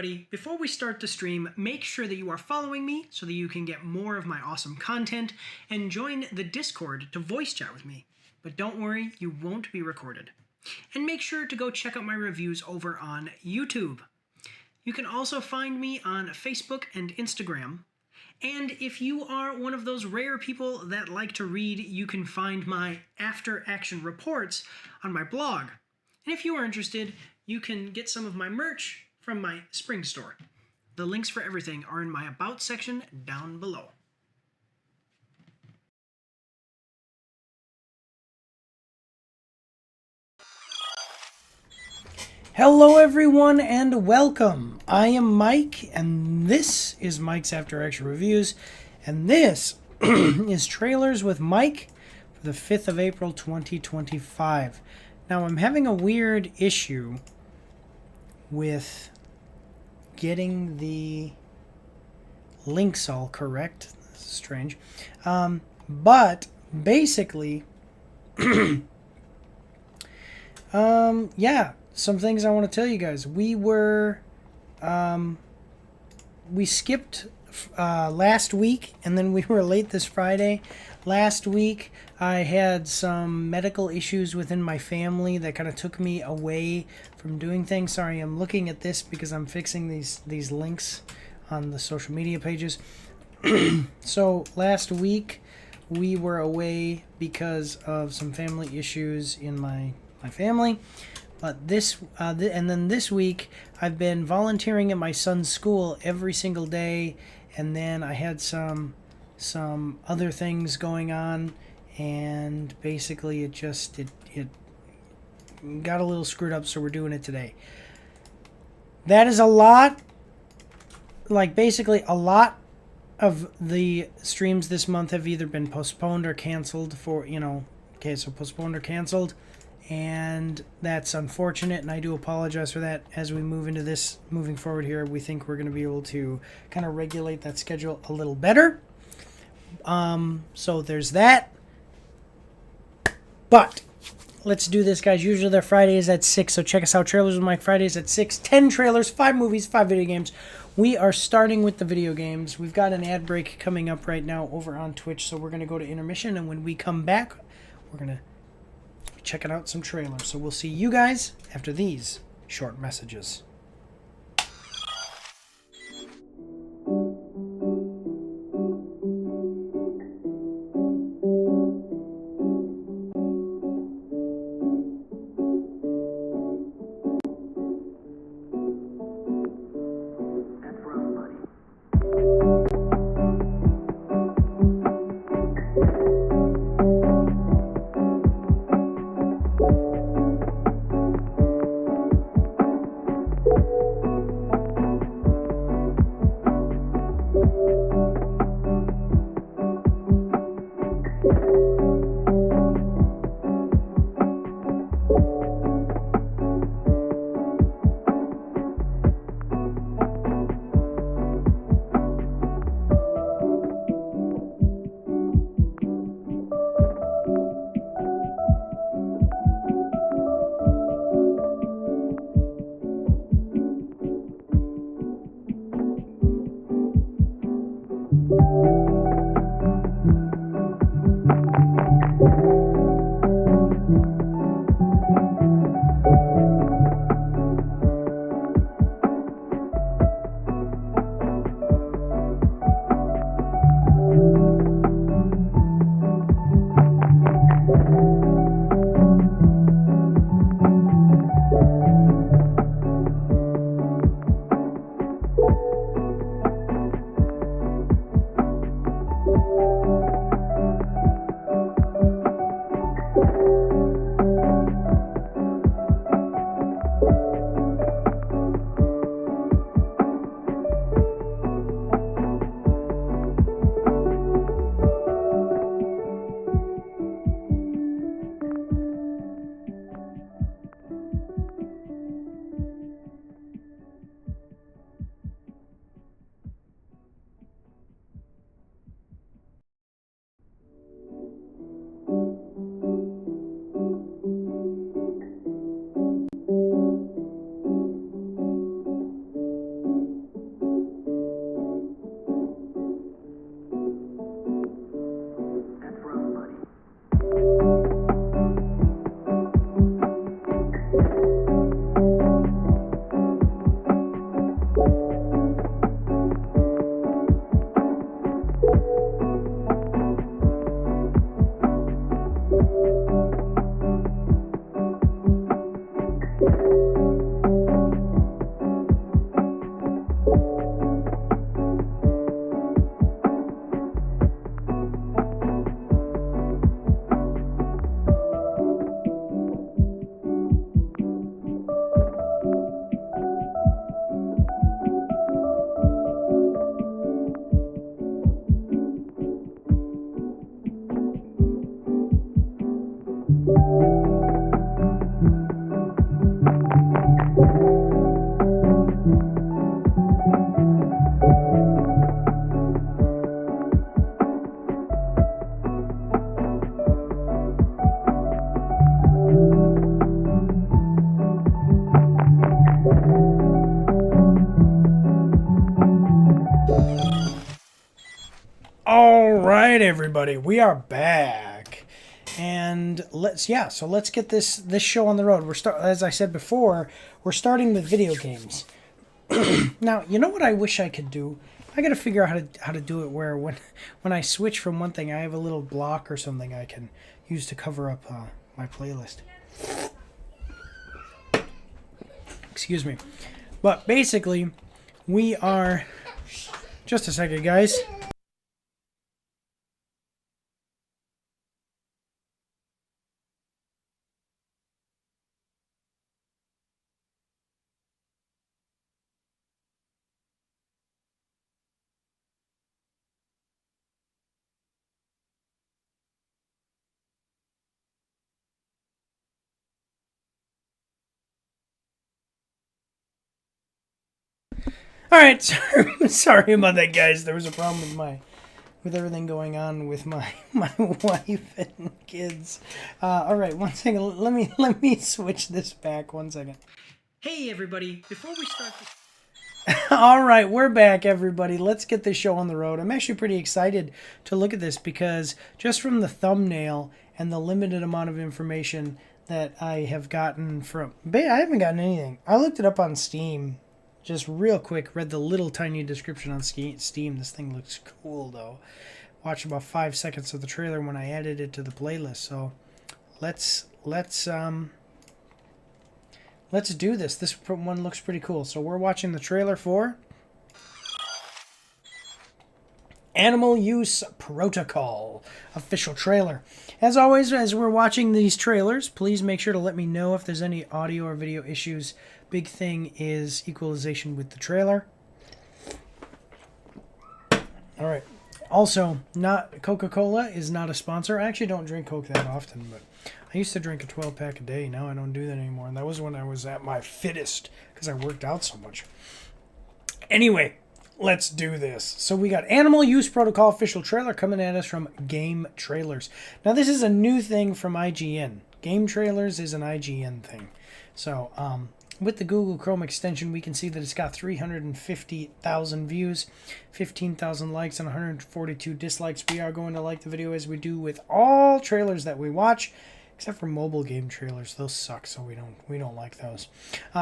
everybody, before we start the stream, make sure that you are following me so that you can get more of my awesome content and join the Discord to voice chat with me. But don't worry, you won't be recorded. And make sure to go check out my reviews over on YouTube. You can also find me on Facebook and Instagram. And if you are one of those rare people that like to read, you can find my after action reports on my blog. And if you are interested, you can get some of my merch from my spring store. The links for everything are in my About section down below. Hello everyone and welcome. I am Mike and this is Mike's After Action Reviews, and this is Trailers with Mike for the 5th of April 2025. Now I'm having a weird issue with getting the links all correct. This is strange. But basically, yeah, some things I want to tell you guys. We skipped last week, and then we were late this Friday. Last week, I had some medical issues within my family that kind of took me away from doing things. Sorry, I'm looking at this because I'm fixing these links on the social media pages. So last week, we were away because of some family issues in my family. But and then this week, I've been volunteering at my son's school every single day, and then I had some other things going on, and basically it got a little screwed up, so we're doing it today. That is a lot, like basically a lot of the streams this month have either been postponed or canceled for, so postponed or canceled. And that's unfortunate, and I do apologize for that. As we move into this, moving forward here, we think we're going to be able to kind of regulate that schedule a little better. So there's that. But Let's do this, guys. Usually they're Fridays at 6, so check us out. Trailers with Mike Fridays at 6. 10 trailers, 5 movies, 5 video games. We are starting with the video games. We've got an ad break coming up right now over on Twitch, so we're going to go to intermission, and when we come back, we're going to be checking out some trailers. So we'll see you guys after these short messages. All right, everybody, we are back, and let's get this show on the road. As I said before, we're starting with video games. Now, you know what I wish I could do? I got to figure out how to do it where when I switch from one thing, I have a little block or something I can use to cover up my playlist. Excuse me, but basically, we are. Just a second, guys. All right, sorry about that, guys. There was a problem with with everything going on with my wife and kids. All right, one second. Let me switch this back. 1 second. Hey everybody! Before we start. All right, we're back, everybody. Let's get this show on the road. I'm actually pretty excited to look at this because just from the thumbnail and the limited amount of information that I have gotten from... I haven't gotten anything. I looked it up on Steam just real quick, read the little tiny description on Steam. This thing looks cool, though. Watched about 5 seconds of the trailer when I added it to the playlist. So let's do this. This one looks pretty cool. So we're watching the trailer for Animal Use Protocol official trailer. As always, as we're watching these trailers, please make sure to let me know if there's any audio or video issues. Big thing is equalization with the trailer. All right. Also, Coca-Cola is not a sponsor. I actually don't drink Coke that often, but I used to drink a 12-pack a day. Now I don't do that anymore, and that was when I was at my fittest because I worked out so much. Anyway, let's do this. So we got Animal Use Protocol official trailer coming at us from Game Trailers. Now this is a new thing from IGN. Game Trailers is an IGN thing. So with the Google Chrome extension, we can see that it's got 350,000 views, 15,000 likes, and 142 dislikes. We are going to like the video as we do with all trailers that we watch, except for mobile game trailers. Those suck, so we don't like those.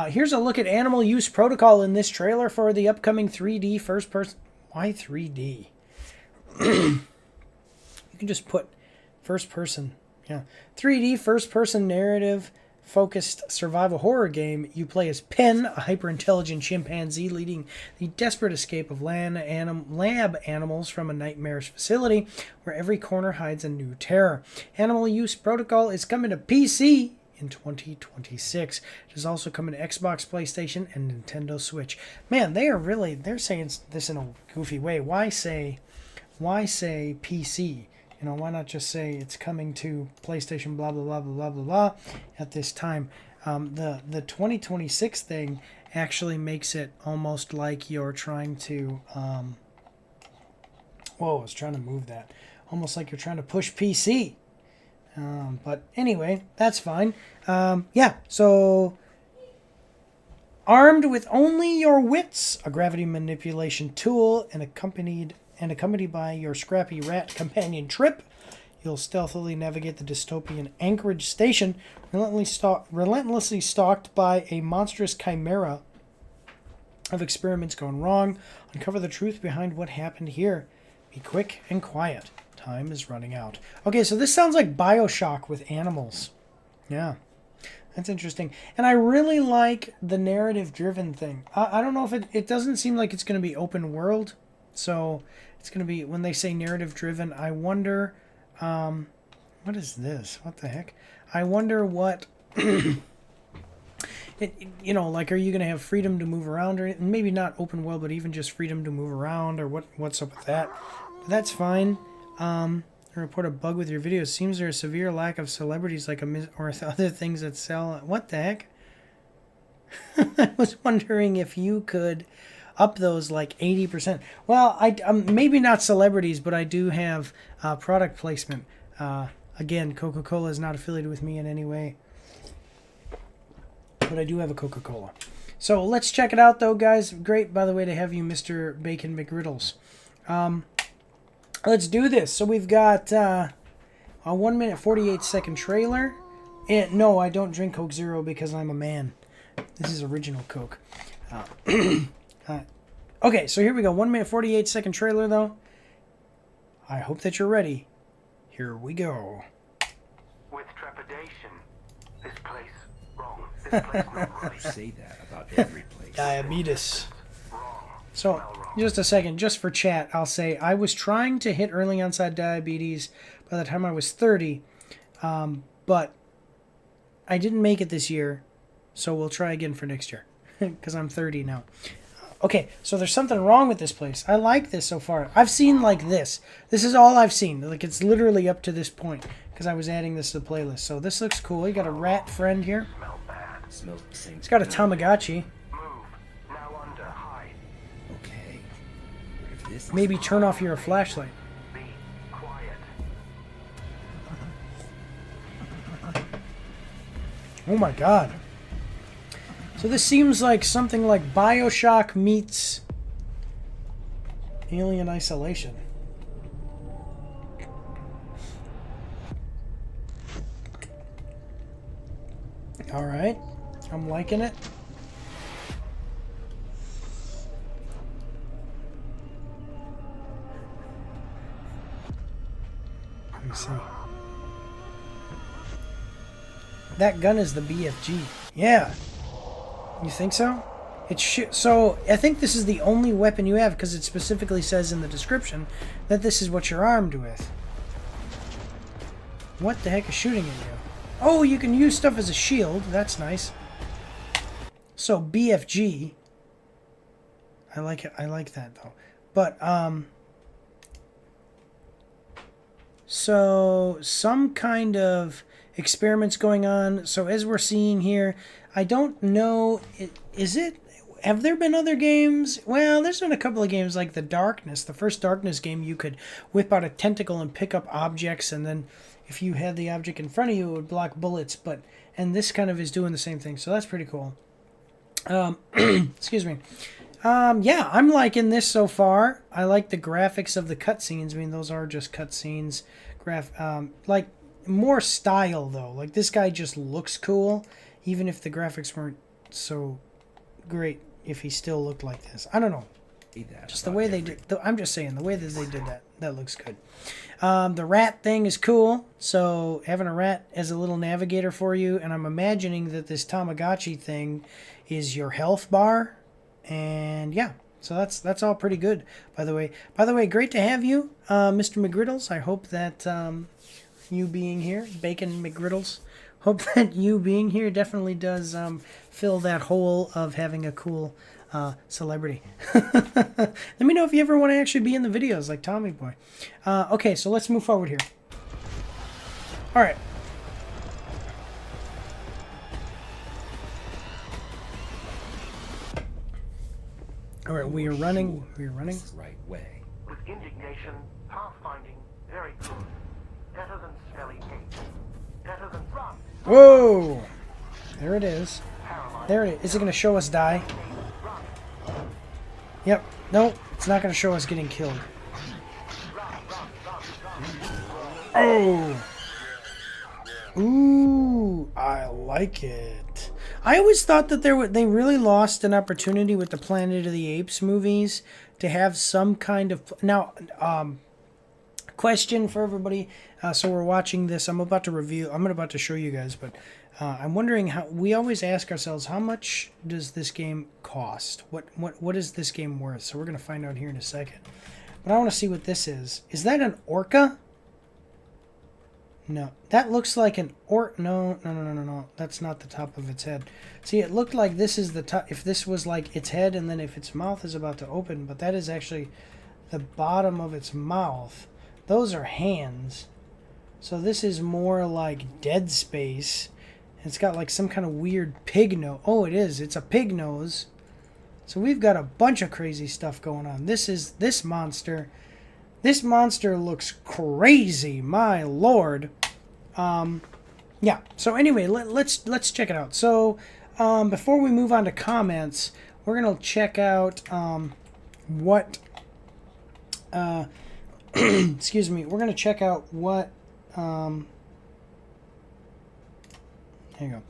Here's a look at Animal Use Protocol in this trailer for the upcoming 3D first person. Why 3D? You can just put first person. Yeah, 3D first person narrative focused survival horror game. You play as Pen, a hyper-intelligent chimpanzee leading the desperate escape of lab animals from a nightmarish facility where every corner hides a new terror. Animal Use Protocol is coming to PC in 2026. It is also coming to Xbox, PlayStation, and Nintendo Switch. Man, they're saying this in a goofy way. Why say PC? You know, why not just say it's coming to PlayStation, blah, blah, blah, blah, blah, blah, at this time? The 2026 thing actually makes it almost like you're trying to... whoa, I was trying to move that. Almost like you're trying to push PC. But anyway, that's fine. Yeah, so... Armed with only your wits, a gravity manipulation tool, and accompanied by your scrappy rat companion Trip, you'll stealthily navigate the dystopian Anchorage station, relentlessly stalked by a monstrous chimera of experiments gone wrong. Uncover the truth behind what happened here. Be quick and quiet. Time is running out. Okay, so this sounds like BioShock with animals. Yeah. That's interesting. And I really like the narrative-driven thing. I don't know if it doesn't seem like it's going to be open world. So it's going to be, when they say narrative-driven, I wonder, what is this? What the heck? I wonder what, you know, like, are you going to have freedom to move around? Or maybe not open world, but even just freedom to move around, or what's up with that? But that's fine. Report a bug with your videos. Seems there's a severe lack of celebrities like or other things that sell. What the heck? I was wondering if you could up those like 80%. Well, maybe not celebrities, but I do have product placement. Again, Coca-Cola is not affiliated with me in any way, but I do have a Coca-Cola. So let's check it out, though, guys. Great, by the way, to have you, Mr. Bacon McGriddles. Let's do this. So we've got a 1 minute 48-second trailer. And no, I don't drink Coke Zero because I'm a man. This is original Coke. Okay, so here we go. 1 minute 48-second trailer, though. I hope that you're ready. Here we go. With trepidation, this place wrong. This place not right. You say that about every place. Diabetes. Wrong. So, just a second, just for chat, I'll say I was trying to hit early onset diabetes by the time I was 30, but I didn't make it this year, so we'll try again for next year, because I'm 30 now. Okay, so there's something wrong with this place. I like this so far. I've seen like this. This is all I've seen. Like, it's literally up to this point, because I was adding this to the playlist. So this looks cool. You got a rat friend here. Smell bad. Smells the same. It's got a Tamagotchi. Move. Now under. Hide. Okay. What if this is Maybe turn off your flashlight. Be Oh my god. So this seems like something like BioShock meets Alien Isolation. Alright. I'm liking it. Let me see. That gun is the BFG. Yeah. You think so? So I think this is the only weapon you have because it specifically says in the description that this is what you're armed with. What the heck is shooting at you? Oh, you can use stuff as a shield. That's nice. So BFG. I like it. I like that though. But so some kind of experiments going on. So as we're seeing here, I don't know. Have there been other games? Well, there's been a couple of games like the Darkness. The first Darkness game, you could whip out a tentacle and pick up objects, and then if you had the object in front of you, it would block bullets. And this kind of is doing the same thing, so that's pretty cool. Excuse me. Yeah, I'm liking this so far. I like the graphics of the cutscenes. I mean, those are just cutscenes. Like more style though. Like this guy just looks cool, even if the graphics weren't so great. If he still looked like this, I don't know. Just the way they did. I'm just saying the way that they did that looks good. The rat thing is cool. So having a rat as a little navigator for you, and I'm imagining that this Tamagotchi thing is your health bar. And yeah, so that's all pretty good. By the way, great to have you, Mr. McGriddles. I hope that you being here, Bacon McGriddles. Hope that you being here definitely does fill that hole of having a cool celebrity. Let me know if you ever want to actually be in the videos like Tommy Boy. Okay, so let's move forward here. All right. All right, we are running. We are running. This is the right way. With indignation, pathfinding, very good. Better than smelly cake. Better than run. Whoa! There it is. There it is. Is it going to show us die? Yep. Nope. It's not going to show us getting killed. Oh! Ooh, I like it. I always thought that they really lost an opportunity with the Planet of the Apes movies to have some kind of... Now, question for everybody. So we're watching this. I'm about to show you guys, but I'm wondering how... We always ask ourselves, how much does this game cost? What is this game worth? So we're going to find out here in a second. But I want to see what this is. Is that an orca? No, that looks like an No. That's not the top of its head. See, it looked like this is the top. If this was like its head, and then if its mouth is about to open, but that is actually the bottom of its mouth. Those are hands. So this is more like Dead Space. It's got like some kind of weird pig nose. Oh, it is. It's a pig nose. So we've got a bunch of crazy stuff going on. This monster. This monster looks crazy, my lord. Yeah. So anyway, let's check it out. So before we move on to comments, we're gonna check out what. Excuse me. We're gonna check out what. There you go.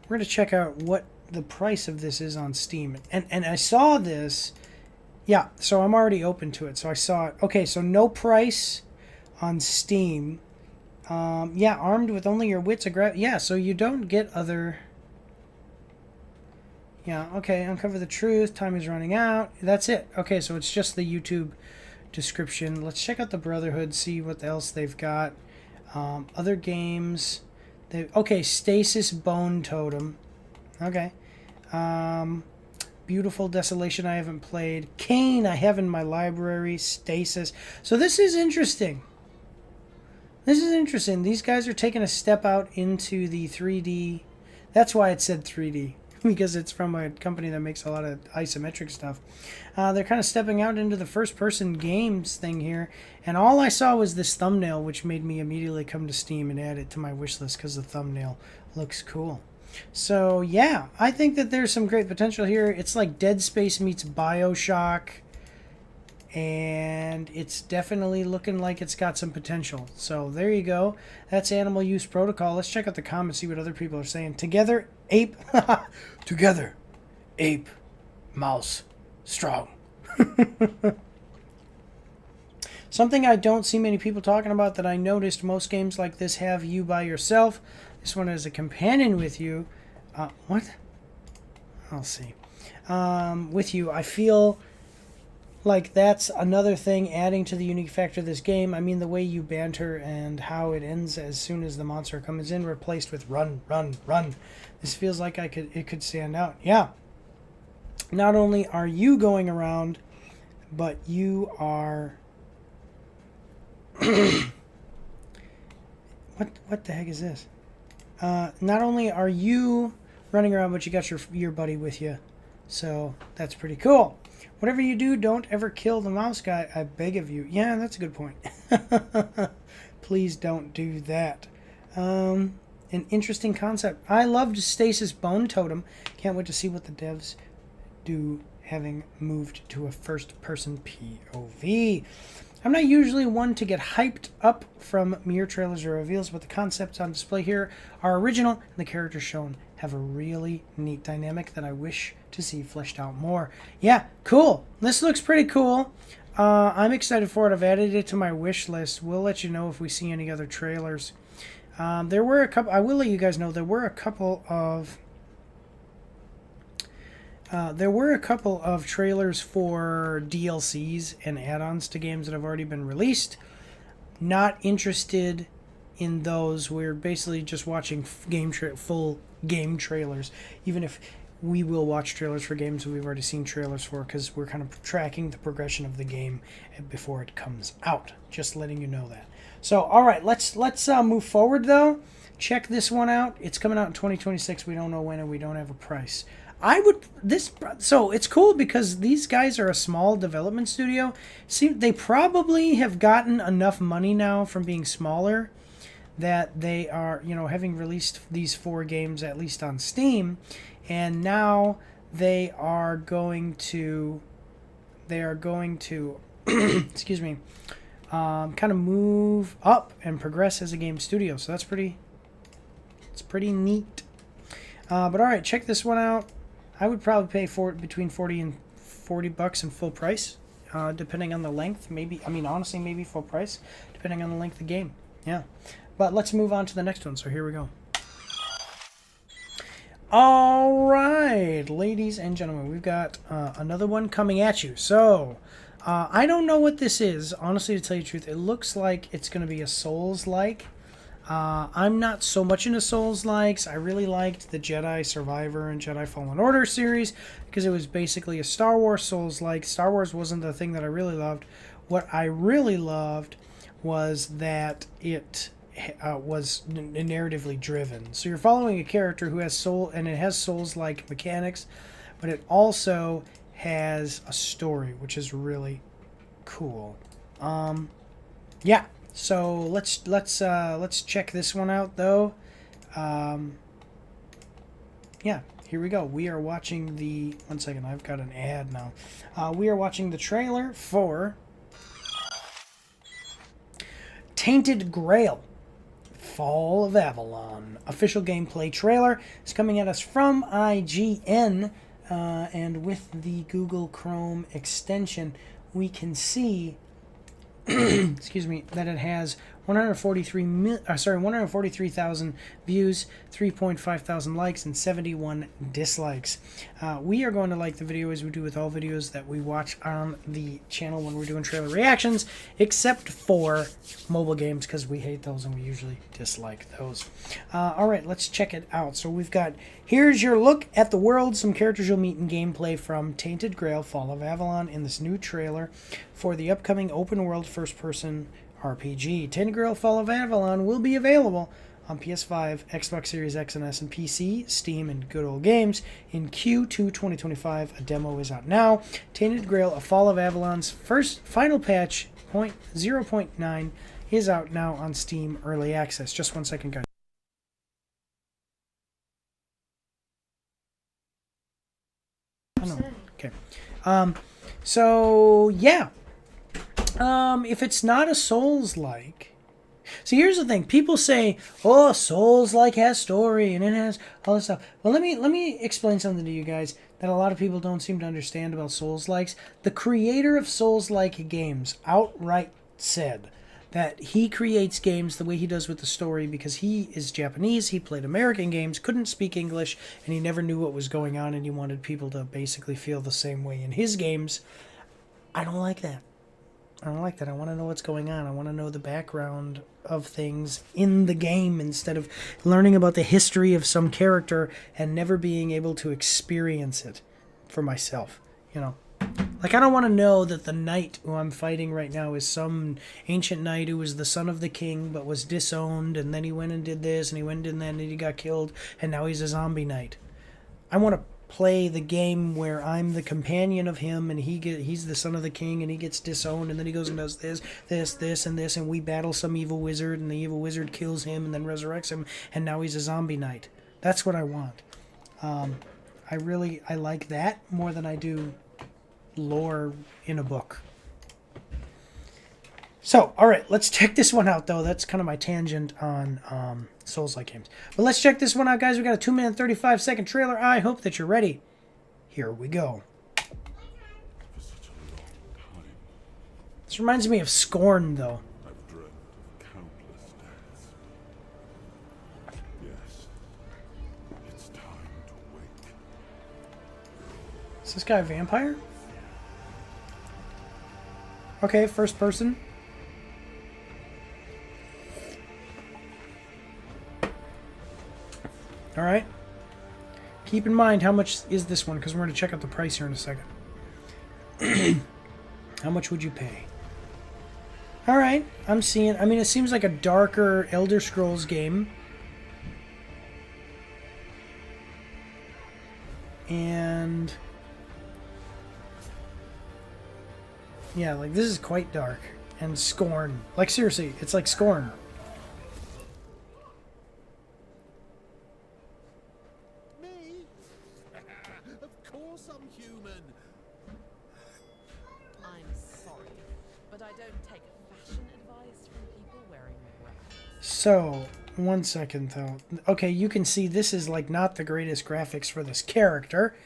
We're gonna check out what the price of this is on Steam, and I saw this. Yeah, so I'm already open to it. So I saw it. Okay, so no price on Steam. Yeah, armed with only your wits. Yeah, so you don't get other... Yeah, okay, uncover the truth. Time is running out. That's it. Okay, so it's just the YouTube description. Let's check out the Brotherhood, see what else they've got. Other games. Okay, Stasis Bone Totem. Okay. Beautiful Desolation I haven't played. Kane I have in my library. Stasis. So this is interesting. This is interesting. These guys are taking a step out into the 3D. That's why it said 3D. because it's from a company that makes a lot of isometric stuff. They're kind of stepping out into the first-person games thing here, and all I saw was this thumbnail, which made me immediately come to Steam and add it to my wish list because the thumbnail looks cool. So yeah, I think that there's some great potential here. It's like Dead Space meets BioShock, and it's definitely looking like it's got some potential. So there you go. That's Animal Use Protocol. Let's check out the comments, see what other people are saying. Together, ape. Together, ape, mouse, strong. Something I don't see many people talking about that I noticed, most games like this have you by yourself. This one has a companion with you. What? I'll see. With you. I feel like that's another thing adding to the unique factor of this game. I mean, the way you banter and how it ends as soon as the monster comes in, replaced with run, run, run. This feels like it could stand out. Yeah. Not only are you going around, but you are... What the heck is this? Not only are you running around, but you got your buddy with you. So that's pretty cool. Whatever you do, don't ever kill the mouse guy, I beg of you. Yeah, that's a good point. Please don't do that. An interesting concept. I loved Stasis Bone Totem. Can't wait to see what the devs do, having moved to a first-person POV. I'm not usually one to get hyped up from mere trailers or reveals, but the concepts on display here are original, and the characters shown have a really neat dynamic that I wish to see fleshed out more. Yeah, cool. This looks pretty cool. I'm excited for it. I've added it to my wish list. We'll let you know if we see any other trailers. There were a couple. I will let you guys know there were a couple of. Trailers for DLCs and add-ons to games that have already been released. Not interested in those. We're basically just watching full game trailers, even if we will watch trailers for games that we've already seen trailers for, because we're kind of tracking the progression of the game before it comes out. Just letting you know that. So, all right, let's move forward though. Check this one out. It's coming out in 2026. We don't know when, and we don't have a price. So it's cool because these guys are a small development studio. See, they probably have gotten enough money now from being smaller that they are, having released these 4 games at least on Steam, and now they are going to excuse me, kind of move up and progress as a game studio. So it's pretty neat. But all right, check this one out. I would probably pay between $40 and $40 in full price, depending on the length. Honestly, maybe full price, depending on the length of the game. Yeah. But let's move on to the next one. So here we go. All right, ladies and gentlemen, we've got another one coming at you. So I don't know what this is. Honestly, to tell you the truth, it looks like it's going to be a Souls-like. I'm not so much into Souls-likes. I really liked the Jedi Survivor and Jedi Fallen Order series because it was basically a Star Wars Souls-like. Star Wars wasn't the thing that I really loved. What I really loved was that it was narratively driven. So you're following a character who has it has Souls-like mechanics, but it also has a story, which is really cool. Yeah. So let's check this one out though. Yeah, here we go. We are watching the 1 second. I've got an ad now. We are watching the trailer for Tainted Grail: Fall of Avalon. Official gameplay trailer is coming at us from IGN, and with the Google Chrome extension, we can see excuse me, that it has 143,000 views, 3.5 thousand likes, and 71 dislikes. We are going to like the video as we do with all videos that we watch on the channel when we're doing trailer reactions, except for mobile games, because we hate those and we usually dislike those. Alright, let's check it out. So we've got, here's your look at the world, some characters you'll meet in gameplay from Tainted Grail: Fall of Avalon in this new trailer for the upcoming open world first-person RPG. Tainted Grail: Fall of Avalon will be available on PS5, Xbox Series X and S, and PC, Steam, and Good Old Games in Q2 2025. A demo is out now. Tainted Grail: A Fall of Avalon's final patch 0.9 is out now on Steam Early Access. Just 1 second, guys. Oh, no. Okay. So yeah. If it's not a Souls-like, see, here's the thing. People say, "Oh, Souls-like has story and it has all this stuff." Well, let me explain something to you guys that a lot of people don't seem to understand about Souls-likes. The creator of Souls-like games outright said that he creates games the way he does with the story because he is Japanese, he played American games, couldn't speak English, and he never knew what was going on, and he wanted people to basically feel the same way in his games. I don't like that. I don't like that. I want to know what's going on. I want to know the background of things in the game instead of learning about the history of some character and never being able to experience it for myself, you know. Like, I don't want to know that the knight who I'm fighting right now is some ancient knight who was the son of the king but was disowned, and then he went and did this, and he went and did that, and he got killed, and now he's a zombie knight. I want to play the game where I'm the companion of him, and he's the son of the king, and he gets disowned, and then he goes and does this, and we battle some evil wizard, and the evil wizard kills him and then resurrects him, and now he's a zombie knight. That's what I want. I like that more than I do lore in a book. So, alright, let's check this one out, though. That's kind of my tangent on Souls-like games. But let's check this one out, guys. We got a 2 minute 35-second trailer. I hope that you're ready. Here we go. This reminds me of Scorn, though. I've dreamt of countless days. Yes, it's time to wake. Is this guy a vampire? Okay, first person. Alright. Keep in mind, how much is this one? Because we're going to check out the price here in a second. How much would you pay? Alright, I'm seeing... I mean, it seems like a darker Elder Scrolls game. And... yeah, like, this is quite dark. And Scorn. Like, seriously, it's like Scorn. Me? Of course I'm human. I'm sorry, but I don't take fashion advice from people wearing brown. So, 1 second, though. Okay, you can see this is, like, not the greatest graphics for this character.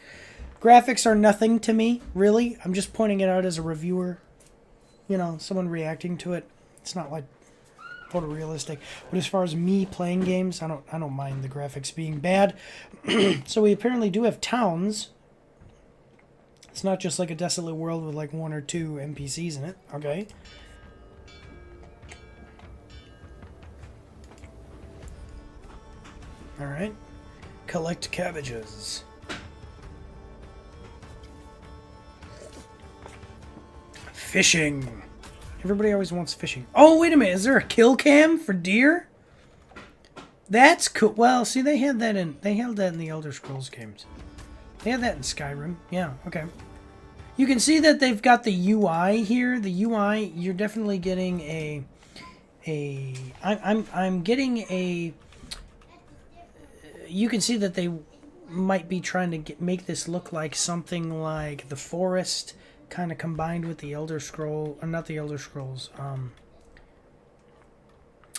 Graphics are nothing to me, really. I'm just pointing it out as a reviewer. You know, someone reacting to it. It's not like photorealistic. But as far as me playing games, I don't mind the graphics being bad. So we apparently do have towns. It's not just like a desolate world with like 1 or 2 NPCs in it. Okay. Alright. Collect cabbages. Fishing. Everybody always wants fishing. Oh, wait a minute. Is there a kill cam for deer? That's cool. Well, see, they had that in the Elder Scrolls games. They had that in Skyrim. Yeah, okay. You can see that they've got the UI here. The UI, you're definitely getting I'm getting a... You can see that they might be trying to make this look like something like The Forest, kind of combined with the Elder Scroll, or not the Elder Scrolls.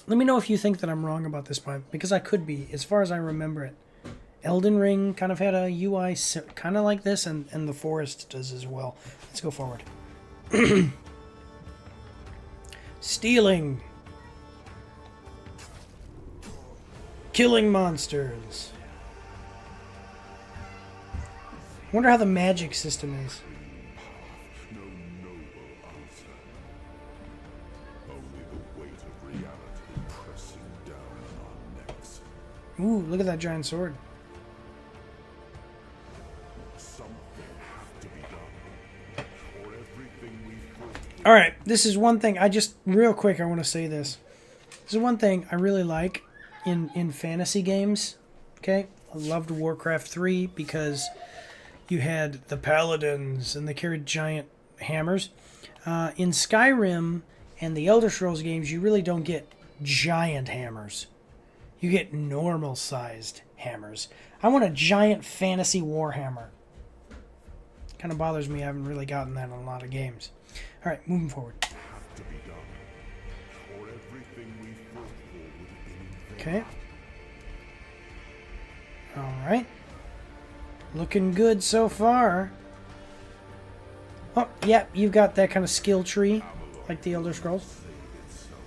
Let me know if you think that I'm wrong about this, because I could be, as far as I remember it. Elden Ring kind of had a UI kind of like this, and The Forest does as well. Let's go forward. Stealing. Killing monsters. Wonder how the magic system is. No noble answer. Only the weight of reality pressing down on our necks. Ooh, look at that giant sword. Something has to be done, or everything we've put. Alright, this is one thing, real quick, I want to say this. This is one thing I really like in fantasy games. Okay, I loved Warcraft 3 because you had the paladins and they carried giant hammers. In Skyrim and the Elder Scrolls games, you really don't get giant hammers. You get normal-sized hammers. I want a giant fantasy warhammer. Kind of bothers me. I haven't really gotten that in a lot of games. All right, moving forward. Have to be done, or everything we fought for would have been in vain. Okay. All right. Looking good so far. Oh, yep, you've got that kind of skill tree, like the Elder Scrolls. Save itself.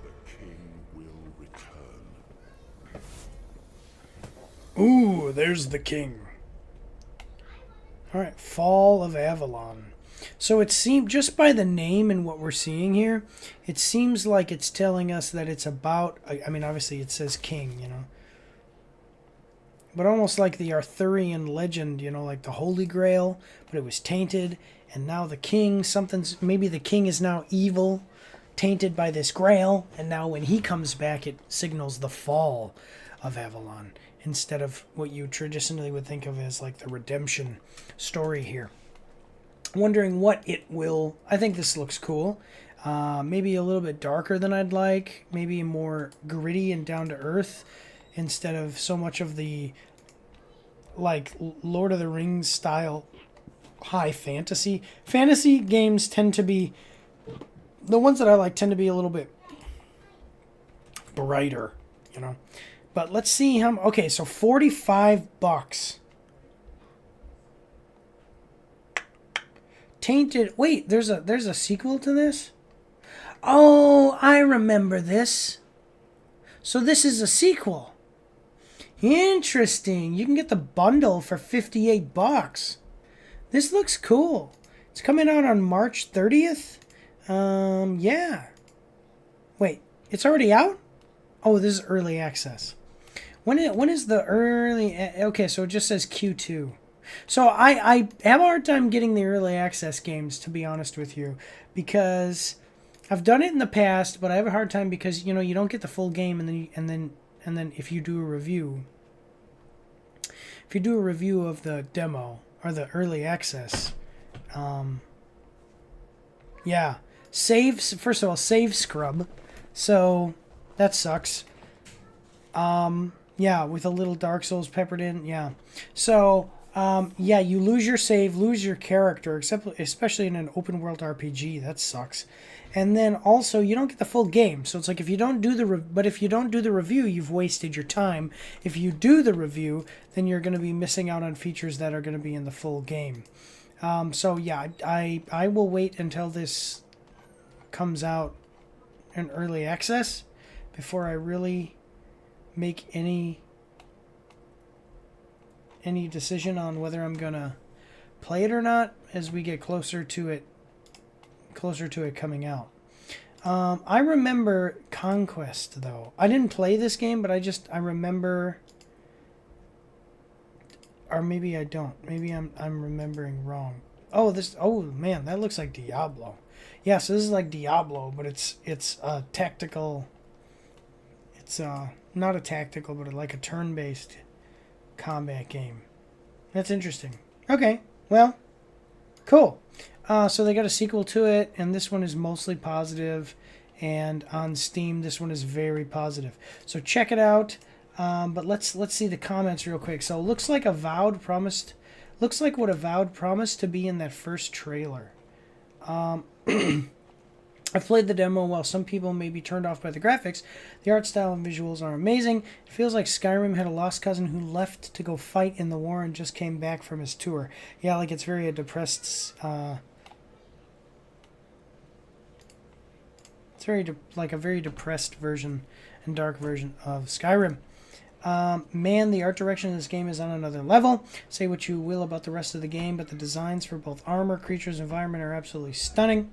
The king will return. Ooh, there's the king. All right, Fall of Avalon. So it seems, just by the name and what we're seeing here, it seems like it's telling us that it's about, I mean, obviously it says king, you know. But almost like the Arthurian legend, you know, like the Holy Grail, but it was tainted, and now the king, maybe the king is now evil, tainted by this grail, and now when he comes back, it signals the fall of Avalon, instead of what you traditionally would think of as like the redemption story here. Wondering what it will, I think this looks cool. Maybe a little bit darker than I'd like, maybe more gritty and down to earth, instead of so much of the like Lord of the Rings style high fantasy. Fantasy games tend to be, the ones that I like tend to be a little bit brighter, you know. But let's see how, okay, so $45. Tainted, wait, there's a sequel to this? Oh, I remember this. So this is a sequel. Interesting. You can get the bundle for $58. This looks cool. It's coming out on March 30th. Yeah. Wait, it's already out? Oh, this is early access. When is the early? Okay, so it just says Q2. So I have a hard time getting the early access games, to be honest with you, because I've done it in the past, but I have a hard time because, you know, you don't get the full game, and then if you do a review, of the demo or the early access, yeah, saves, first of all, save scrub, so that sucks. Yeah, with a little Dark Souls peppered in, yeah. So, yeah, you lose your save, lose your character, especially in an open world RPG. That sucks. And then also you don't get the full game. So it's like if you don't do the review, you've wasted your time. If you do the review, then you're going to be missing out on features that are going to be in the full game. So yeah, I will wait until this comes out in early access before I really make any decision on whether I'm gonna play it or not as we get closer to it coming out. I remember Conquest, though. I didn't play this game, but I remember, or maybe I don't. Maybe I'm remembering wrong. Oh, man, that looks like Diablo. Yeah, so this is like Diablo, but it's a tactical. It's not a tactical, but like a turn-based combat game. That's interesting. Okay, well, cool. So they got a sequel to it, and this one is mostly positive, and on Steam this one is very positive. So check it out. But let's see the comments real quick. So it looks like looks like what Avowed promised to be in that first trailer. I've played the demo. While some people may be turned off by the graphics, the art style and visuals are amazing. It feels like Skyrim had a lost cousin who left to go fight in the war and just came back from his tour. Yeah, like it's very depressed. It's like a very depressed version and dark version of Skyrim. Man, the art direction of this game is on another level. Say what you will about the rest of the game, but the designs for both armor, creatures, and environment are absolutely stunning.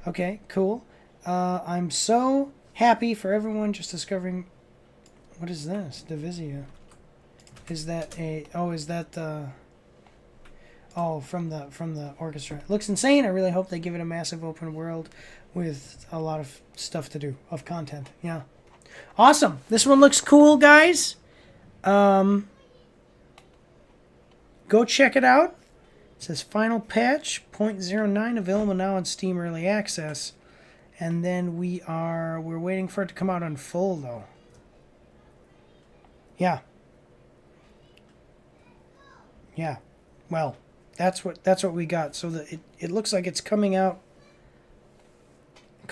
Okay, cool. I'm so happy for everyone just discovering... What is this? Divisia. Is that a... Oh, is that the... Oh, from the orchestra. It looks insane. I really hope they give it a massive open world with a lot of stuff to do, of content. Yeah. Awesome. This one looks cool, guys. Go check it out. It says final patch 0.09 available now on Steam Early Access. And then we're waiting for it to come out on full though. Yeah. Yeah. Well, that's what we got. So it looks like it's coming out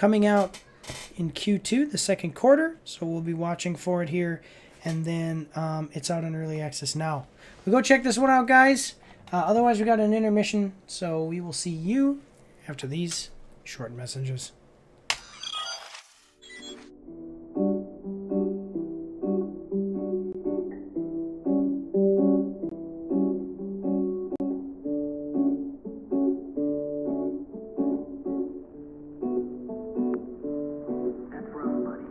in Q2, the second quarter. So we'll be watching for it here, and then it's out in early access now. We go check this one out, guys. Otherwise, we got an intermission, so we will see you after these short messages. That's rough, buddy.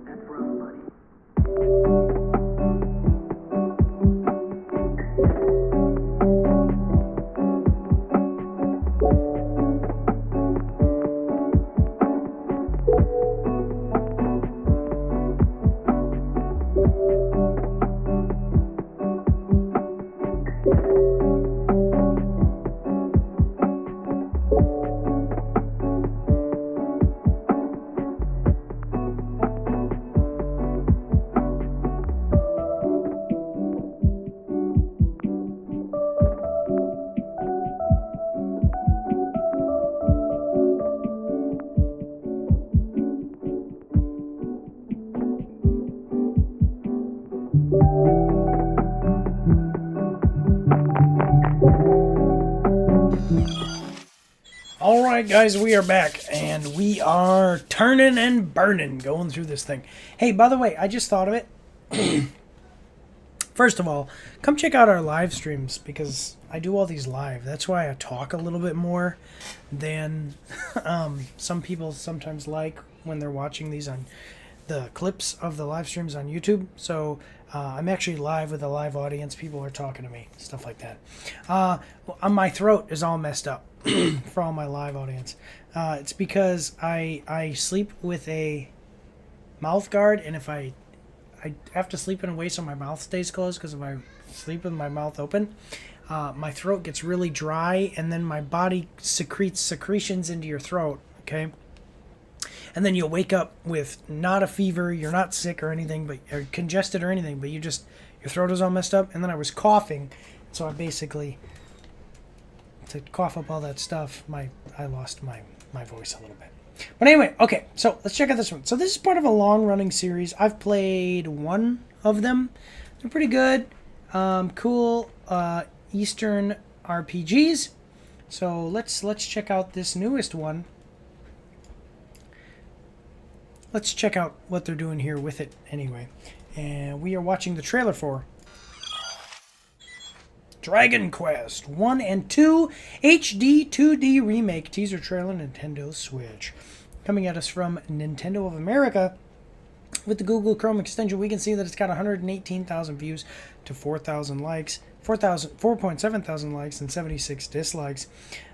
That's rough, buddy. All right, guys, we are back, and we are turning and burning, going through this thing. Hey, by the way, I just thought of it. First of all, come check out our live streams, because I do all these live. That's why I talk a little bit more than some people sometimes like when they're watching these on the clips of the live streams on YouTube. So I'm actually live with a live audience. People are talking to me, stuff like that. My throat is all messed up for all my live audience. It's because I sleep with a mouth guard, and if I have to sleep in a way so my mouth stays closed, because if I sleep with my mouth open, my throat gets really dry, and then my body secretes secretions into your throat, okay? And then you'll wake up with not a fever, you're not sick or anything, but or congested or anything, but your throat is all messed up. And then I was coughing, so I basically, to cough up all that stuff, I lost my my voice a little bit. But anyway, okay, so let's check out this one. So this is part of a long-running series. I've played one of them. They're pretty good. Cool Eastern RPGs. So let's check out this newest one. Let's check out what they're doing here with it anyway. And we are watching the trailer for Dragon Quest 1 and 2 HD 2D Remake teaser trailer, Nintendo Switch. Coming at us from Nintendo of America. With the Google Chrome extension, we can see that it's got 118,000 views to 4,000 likes, 4.7 thousand likes, and 76 dislikes.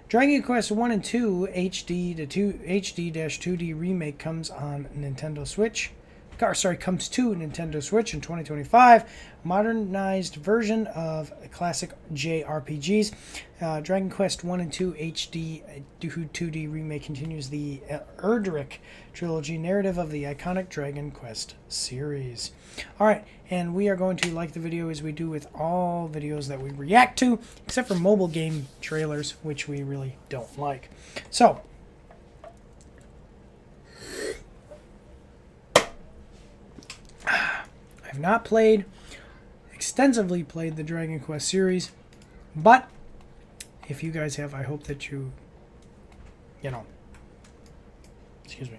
Dragon Quest 1 and 2 HD-2D Remake comes on Nintendo Switch. Comes to Nintendo Switch in 2025. Modernized version of classic JRPGs. Dragon Quest 1 and 2 HD 2D Remake continues the Erdrick trilogy narrative of the iconic Dragon Quest series. Alright, and we are going to like the video as we do with all videos that we react to, except for mobile game trailers, which we really don't like. So, I've not extensively played the Dragon Quest series, but if you guys have, I hope that you excuse me,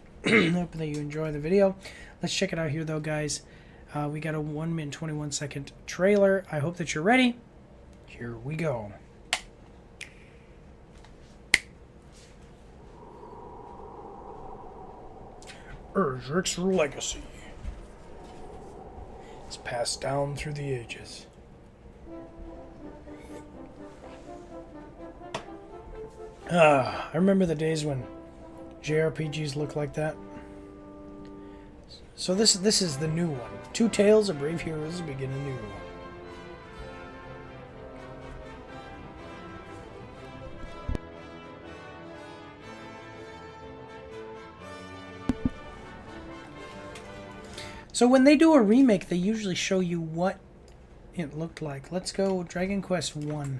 hope that you enjoy the video. Let's check it out here though, guys. We got a 1 minute 21 second trailer. I hope that you're ready. Here we go. Erdrick's legacy. It's passed down through the ages. I remember the days when JRPGs looked like that. So this is the new one. Two tales of brave heroes begin anew. So when they do a remake, they usually show you what it looked like. Let's go Dragon Quest 1.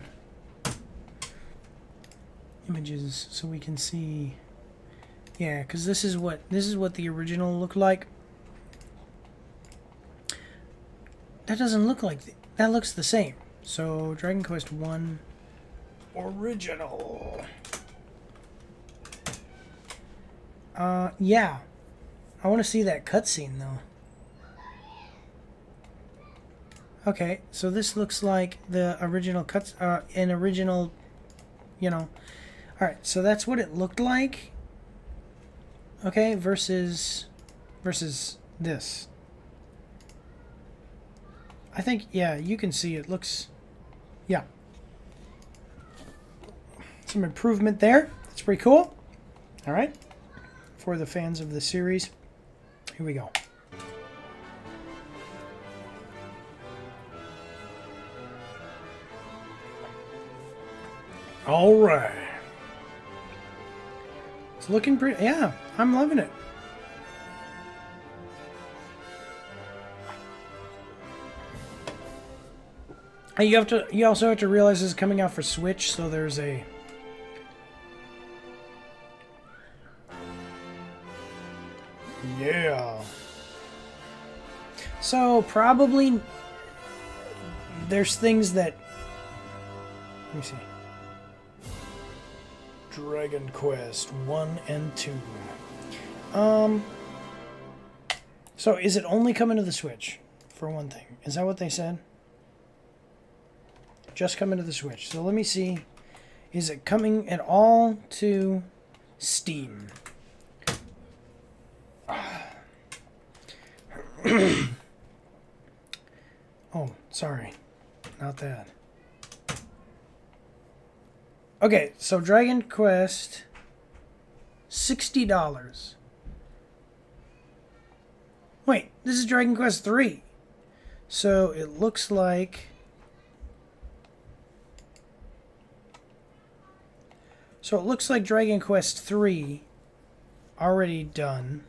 Images so we can see. Yeah, cuz this is what the original looked like. That doesn't look like that looks the same. So Dragon Quest 1 original. Yeah. I want to see that cutscene though. Okay, so this looks like the original Alright, so that's what it looked like. Okay, versus this. I think, yeah, you can see it looks, yeah. Some improvement there. That's pretty cool. Alright, for the fans of the series, here we go. All right. It's looking pretty. Yeah, I'm loving it. And you also have to realize this is coming out for Switch, so there's a yeah. So probably there's things that, let me see. Dragon Quest 1 and 2. So is it only coming to the Switch, for one thing? Is that what they said? Just coming to the Switch. So let me see. Is it coming at all to Steam? Oh, sorry. Not that. Okay, so Dragon Quest, $60. Wait, this is Dragon Quest 3. So it looks like... So it looks like Dragon Quest 3 already done.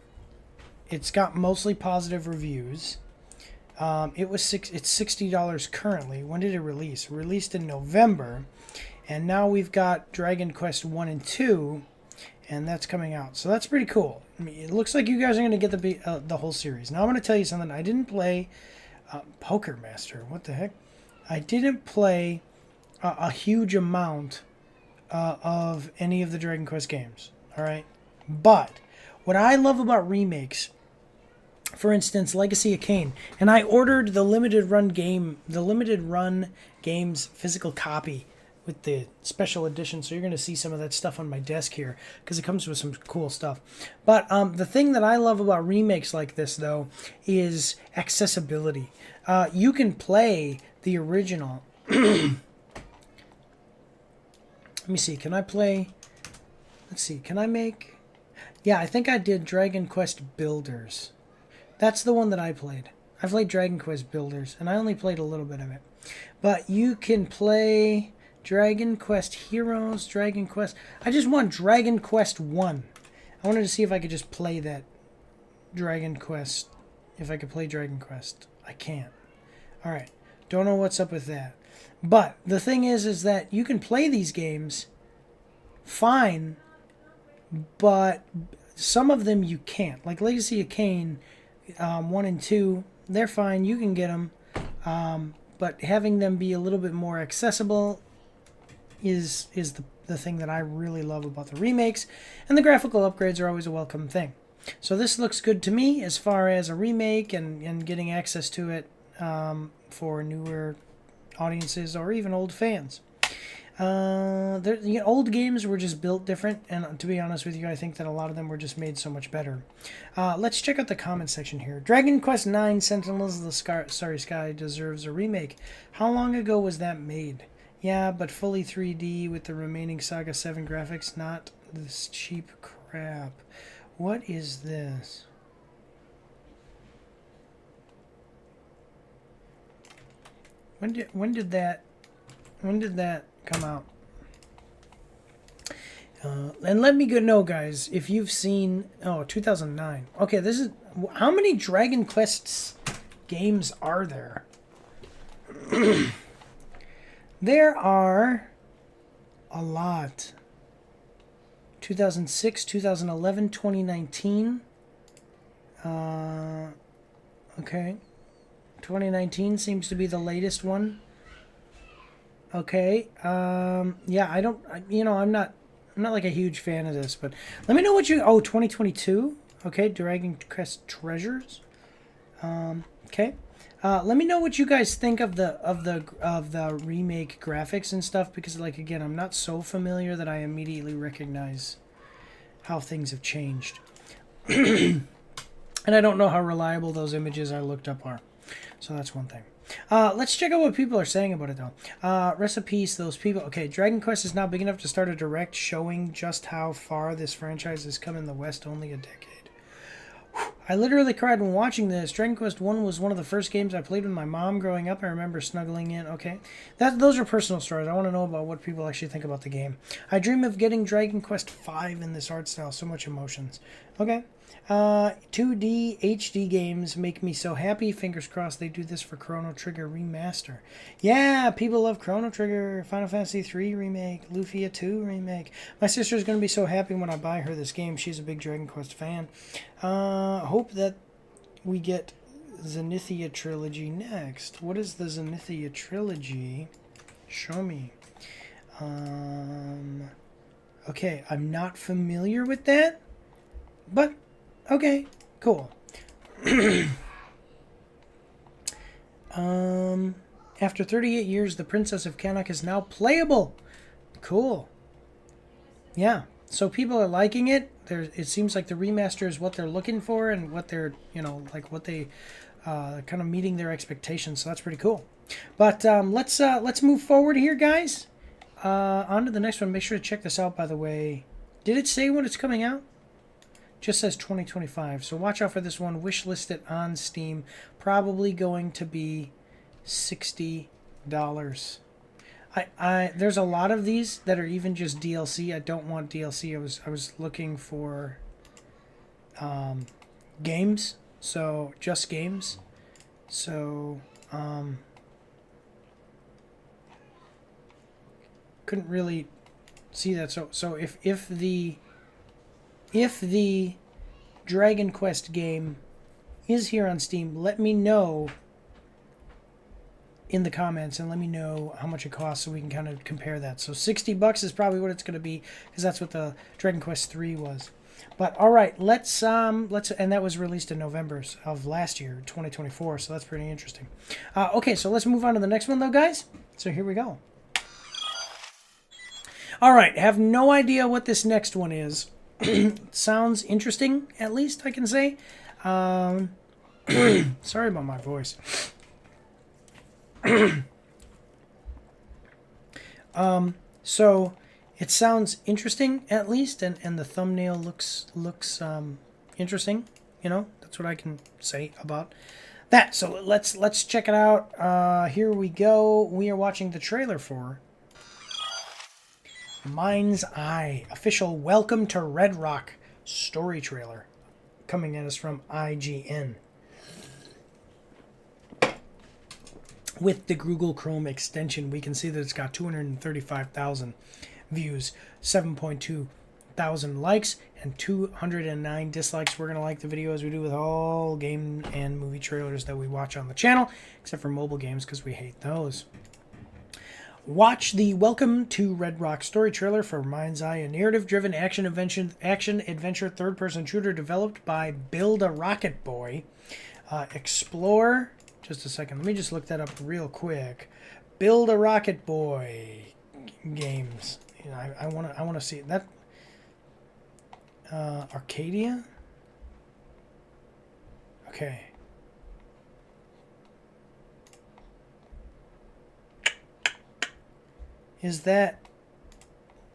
It's got mostly positive reviews. It's $60 currently. When did it release? It released in November. And now we've got Dragon Quest 1 and 2, and that's coming out. So that's pretty cool. I mean, it looks like you guys are going to get the whole series. Now I'm going to tell you something. I didn't play Poker Master. What the heck? I didn't play a huge amount of any of the Dragon Quest games. All right, but what I love about remakes, for instance, Legacy of Kain, and I ordered the limited run games physical copy with the special edition, so you're going to see some of that stuff on my desk here because it comes with some cool stuff. But the thing that I love about remakes like this, though, is accessibility. You can play the original. Let me see. Can I play? Let's see. Can I make? Yeah, I think I did Dragon Quest Builders. That's the one that I played. I played Dragon Quest Builders, and I only played a little bit of it. But you can play Dragon Quest Heroes, Dragon Quest... I just want Dragon Quest 1. I wanted to see if I could just play that Dragon Quest. If I could play Dragon Quest. I can't. Alright. Don't know what's up with that. But the thing is that you can play these games fine, but some of them you can't. Like Legacy of Kain 1 and 2, they're fine. You can get them. But having them be a little bit more accessible is the thing that I really love about the remakes. And the graphical upgrades are always a welcome thing. So this looks good to me as far as a remake and getting access to it for newer audiences or even old fans. Old games were just built different, and to be honest with you, I think that a lot of them were just made so much better. Let's check out the comment section here. Dragon Quest IX Sentinels of the Starry Sky deserves a remake. How long ago was that made? Yeah, but fully 3D with the remaining Saga 7 graphics, not this cheap crap. What is this? When did that come out? And let me know, guys, if you've seen... Oh, 2009. Okay, this is... How many Dragon Quest games are there? There are a lot. 2006, 2011, 2019. Okay. 2019 seems to be the latest one. Okay. Yeah, I'm not like a huge fan of this, but let me know what you... Oh, 2022. Okay, Dragon Quest Treasures. Okay. Let me know what you guys think of the remake graphics and stuff, because, like, again, I'm not so familiar that I immediately recognize how things have changed. And I don't know how reliable those images I looked up are. So that's one thing. Let's check out what people are saying about it, though. Rest in peace, those people. Okay, Dragon Quest is now big enough to start a direct showing just how far this franchise has come in the West only a decade. I literally cried when watching this. Dragon Quest 1 was one of the first games I played with my mom growing up. I remember snuggling in. Okay, those are personal stories. I want to know about what people actually think about the game. I dream of getting Dragon Quest 5 in this art style. So much emotions. Okay. 2D HD games make me so happy. Fingers crossed they do this for Chrono Trigger Remaster. Yeah, people love Chrono Trigger, Final Fantasy 3 Remake, Lufia 2 Remake. My sister's going to be so happy when I buy her this game. She's a big Dragon Quest fan. Hope that we get Zenithia Trilogy next. What is the Zenithia Trilogy? Show me. Okay, I'm not familiar with that, but okay, cool. After 38 years, the Princess of Canuck is now playable. Cool. Yeah, so people are liking it. It seems like the remaster is what they're looking for and what they're, like what they kind of meeting their expectations. So that's pretty cool. But let's move forward here, guys. On to the next one. Make sure to check this out, by the way. Did it say when it's coming out? Just says 2025, so watch out for this one. Wishlist it on Steam. Probably going to be $60. There's a lot of these that are even just DLC. I don't want DLC. I was looking for games, so just games. So couldn't really see that. So if the if the Dragon Quest game is here on Steam, let me know in the comments and let me know how much it costs so we can kind of compare that. So $60 is probably what it's going to be because that's what the Dragon Quest 3 was. But all right, let's and that was released in November of last year, 2024. So that's pretty interesting. Okay, so let's move on to the next one though, guys. So here we go. All right, have no idea what this next one is. Sounds interesting, at least I can say. Sorry about my voice. So it sounds interesting, at least, and the thumbnail looks interesting. You know, that's what I can say about that. So let's check it out. Here we go. We are watching the trailer for Mind's Eye, official Welcome to Red Rock story trailer, coming at us from IGN. With the Google Chrome extension, we can see that it's got 235,000 views, 7.2 thousand likes, and 209 dislikes. We're going to like the video as we do with all game and movie trailers that we watch on the channel, except for mobile games because we hate those. Watch the Welcome to Red Rock story trailer for Mind's Eye, a narrative-driven action-adventure third-person shooter developed by Build a Rocket Boy. Explore... Just a second. Let me just look that up real quick. Build a Rocket Boy games. You know, I want to see that. Arcadia. Okay. Is that...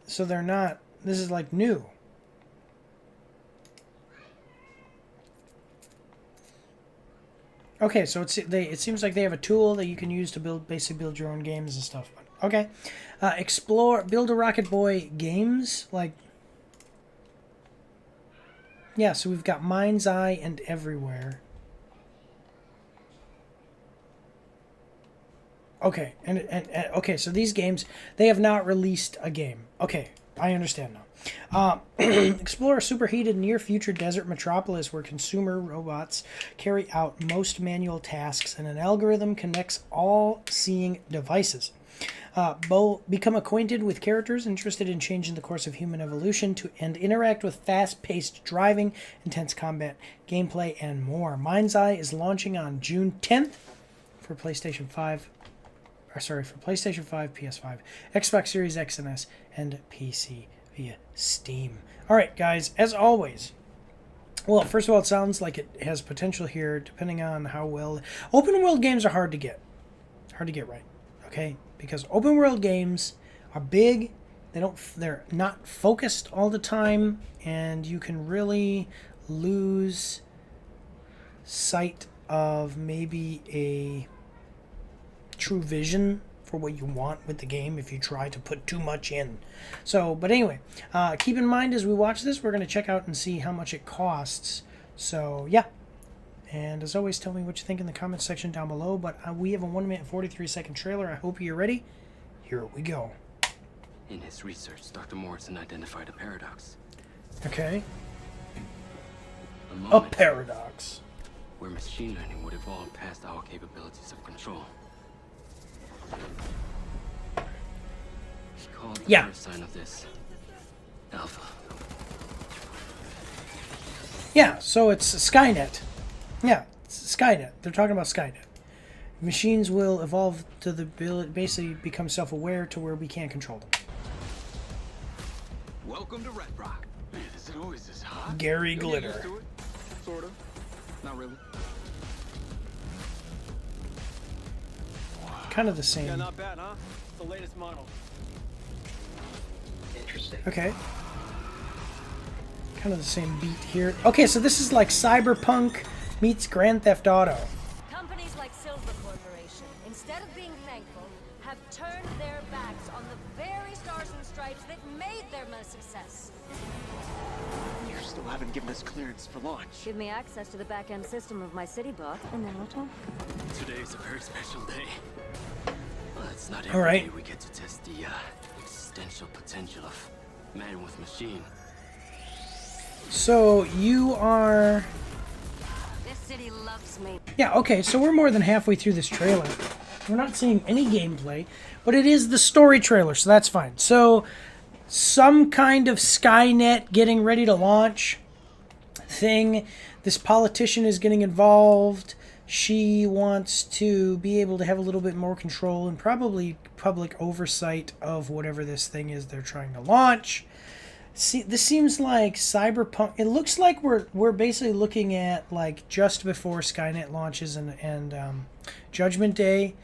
So they're not... This is like new. Okay, so it seems like they have a tool that you can use to basically build your own games and stuff. Okay. Build a Rocket Boy games. Like... Yeah, so we've got Mind's Eye and Everywhere. Okay, and okay, so these games, they have not released a game. Okay, I understand now. Explore a superheated near-future desert metropolis where consumer robots carry out most manual tasks and an algorithm connects all seeing devices. Become acquainted with characters interested in changing the course of human evolution and interact with fast-paced driving, intense combat, gameplay, and more. Mind's Eye is launching on June 10th for PlayStation 5. For PlayStation 5, PS5, Xbox Series X and S, and PC via Steam. All right, guys, as always, well, first of all, it sounds like it has potential here, depending on how well... Open world games are hard to get right, okay? Because open world games are big, they're not focused all the time, and you can really lose sight of maybe a true vision for what you want with the game if you try to put too much in. So, but anyway, keep in mind as we watch this, we're going to check out and see how much it costs. So, yeah. And as always, tell me what you think in the comments section down below. But we have a 1 minute 43-second trailer. I hope you're ready. Here we go. In his research, Dr. Morrison identified a paradox. Okay. A A moment paradox. where machine learning would evolve past our capabilities of control. He called the first sign of this Alpha. Yeah, so it's Skynet. Yeah, it's Skynet. They're talking about Skynet. Machines will evolve to the ability, basically become self-aware to where we can't control them. Welcome to Red Rock. Man, is it always this hot? Gary You'll get used Glitter. to it. Sort of. Not really. Kind of the same. Yeah, not bad, huh? It's the latest model. Interesting. Okay. Kind of the same beat here. Okay, so this is like Cyberpunk meets Grand Theft Auto. Companies like Silver Corporation, instead of being thankful, have turned their backs on the very stars and stripes that made them a success. You still haven't given us clearance for launch. Give me access to the back-end system of my city bot, and then we'll talk. Today is a very special day. Well, it's not All right. every day we get to test the existential potential of man with machine. So you are... This city loves me. Yeah, okay, so we're more than halfway through this trailer. We're not seeing any gameplay, but it is the story trailer, so that's fine. So, some kind of Skynet getting ready to launch thing. This politician is getting involved. She wants to be able to have a little bit more control and probably public oversight of whatever this thing is they're trying to launch. See, this seems like cyberpunk. It looks like we're basically looking at like just before Skynet launches and Judgment Day.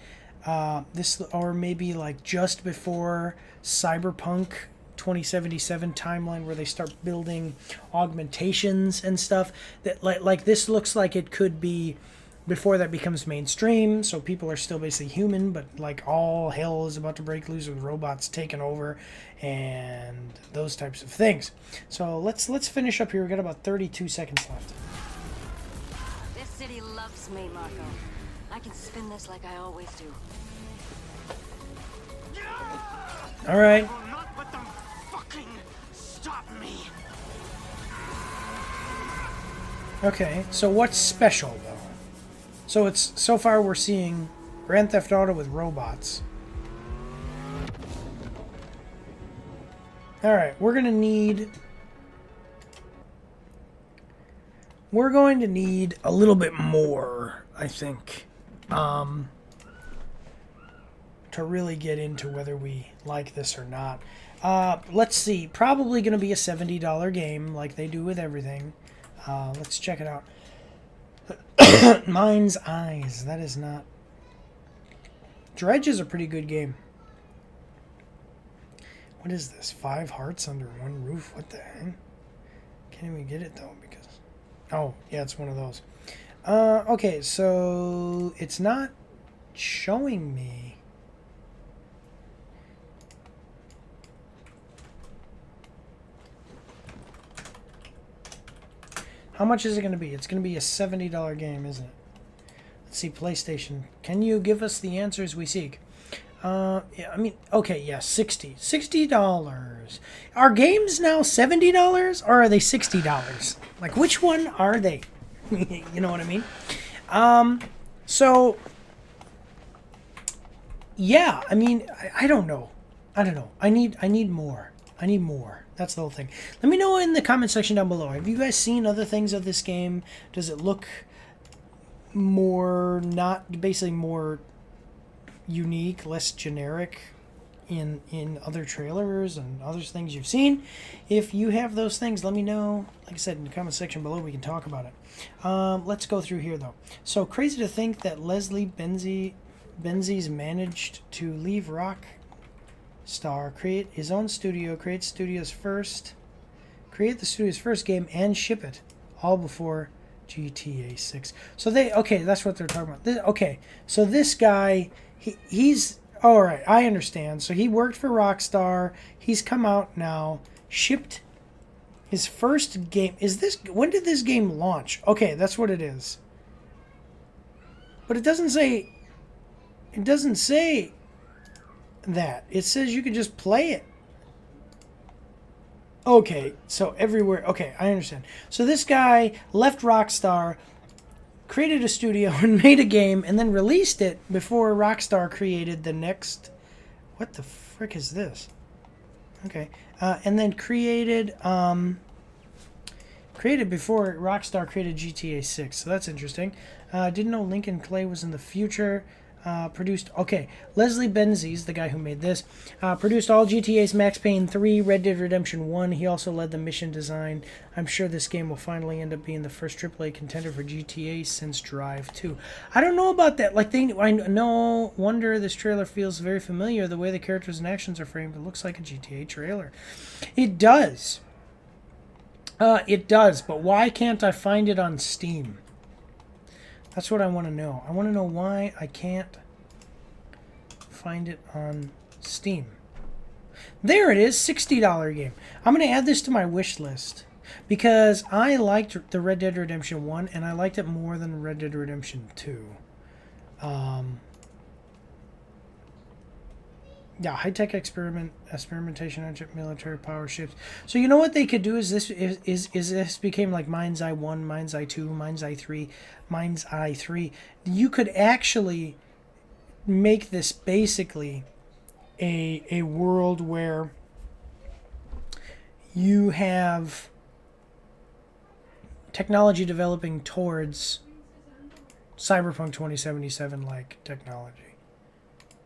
This, or maybe like just before Cyberpunk 2077 timeline, where they start building augmentations and stuff. That like this looks like it could be before that becomes mainstream, so people are still basically human, but like all hell is about to break loose with robots taking over and those types of things. So let's finish up here. We got about 32 seconds left. This city loves me, Marco. I can spin this like I always do. All right. I will not let them fucking stop me. Okay, so what's special though? So it's so far we're seeing Grand Theft Auto with robots. All right, we're going to need a little bit more, I think, to really get into whether we like this or not. Let's see, probably going to be a $70 game like they do with everything. Let's check it out. Mind's Eyes. That is not... Dredge is a pretty good game. What is this? 5 hearts under one roof? What the heck? Can't even get it though because... Oh, yeah, it's one of those. Okay, so it's not showing me... How much is it going to be? It's going to be a $70 game, isn't it? Let's see, PlayStation. Can you give us the answers we seek? Yeah, I mean, okay, yeah, $60. Are games now $70 or are they $60? Like, which one are they? You know what I mean? So, yeah, I mean, I don't know. I don't know. I need more. I need more. That's the whole thing. Let me know in the comment section down below. Have you guys seen other things of this game? Does it look more, not basically more unique, less generic in other trailers and other things you've seen? If you have those things, let me know. Like I said, in the comment section below, we can talk about it. Let's go through here, though. So, crazy to think that Leslie Benzies managed to leave Rockstar, create his own studio, create the studio's first game, and ship it all before GTA 6. So okay, that's what they're talking about. Okay, so this guy, he's all right. I understand. So he worked for Rockstar. He's come out now, shipped his first game. When did this game launch? Okay, that's what it is. But it doesn't say. It doesn't say that. It says you can just play it. Okay, so everywhere. Okay, I understand. So this guy left Rockstar, created a studio and made a game, and then released it before Rockstar created the next... What the frick is this? Okay. And then created before Rockstar created GTA 6. So that's interesting. Didn't know Lincoln Clay was in the future. Produced... Okay, Leslie Benzies, the guy who made this, produced all GTA's, Max Payne 3, Red Dead Redemption 1. He also led the mission design. I'm sure this game will finally end up being the first AAA contender for GTA since Drive 2. I don't know about that. Like, no wonder this trailer feels very familiar. The way the characters and actions are framed, it looks like a GTA trailer. It does. It does, but why can't I find it on Steam? That's what I want to know. I want to know why I can't find it on Steam. There it is, $60 game. I'm going to add this to my wish list because I liked the Red Dead Redemption 1 and I liked it more than Red Dead Redemption 2. Yeah, high-tech experimentation on military power ships. So you know what they could do is this became like Mind's Eye 1, Mind's Eye 2, Mind's Eye 3, Mind's Eye 3. You could actually make this basically a world where you have technology developing towards Cyberpunk 2077 like technology.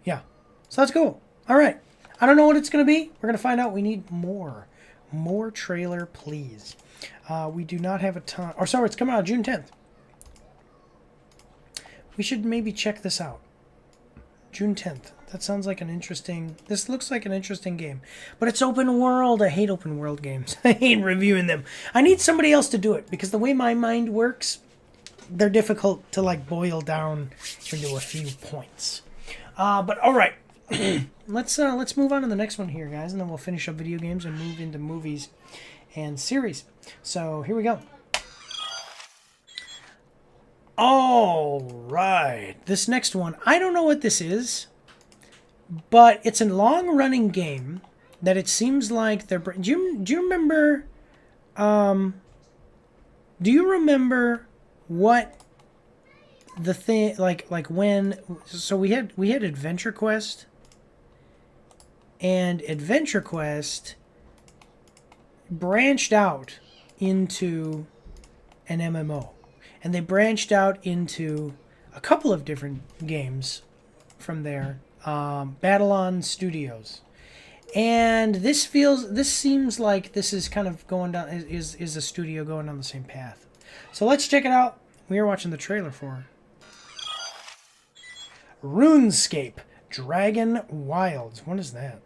Yeah. So that's cool. All right. I don't know what it's going to be. We're going to find out. We need more. More trailer, please. We do not have a ton. Or sorry, it's coming out June 10th. We should maybe check this out. June 10th. That sounds like an interesting... This looks like an interesting game. But it's open world. I hate open world games. I hate reviewing them. I need somebody else to do it. Because the way my mind works, they're difficult to like boil down into a few points. But all right. Let's move on to the next one here, guys, and then we'll finish up video games and move into movies and series. So here we go. All right, this next one, I don't know what this is, but it's a long-running game that it seems like they're. Do you remember? Do you remember what the thing like when? So we had Adventure Quest. And Adventure Quest branched out into an MMO. And they branched out into a couple of different games from there. Battlon Studios. And this seems like this is kind of going down, is a studio going down the same path. So let's check it out. We are watching the trailer for RuneScape Dragon Wilds. What is that?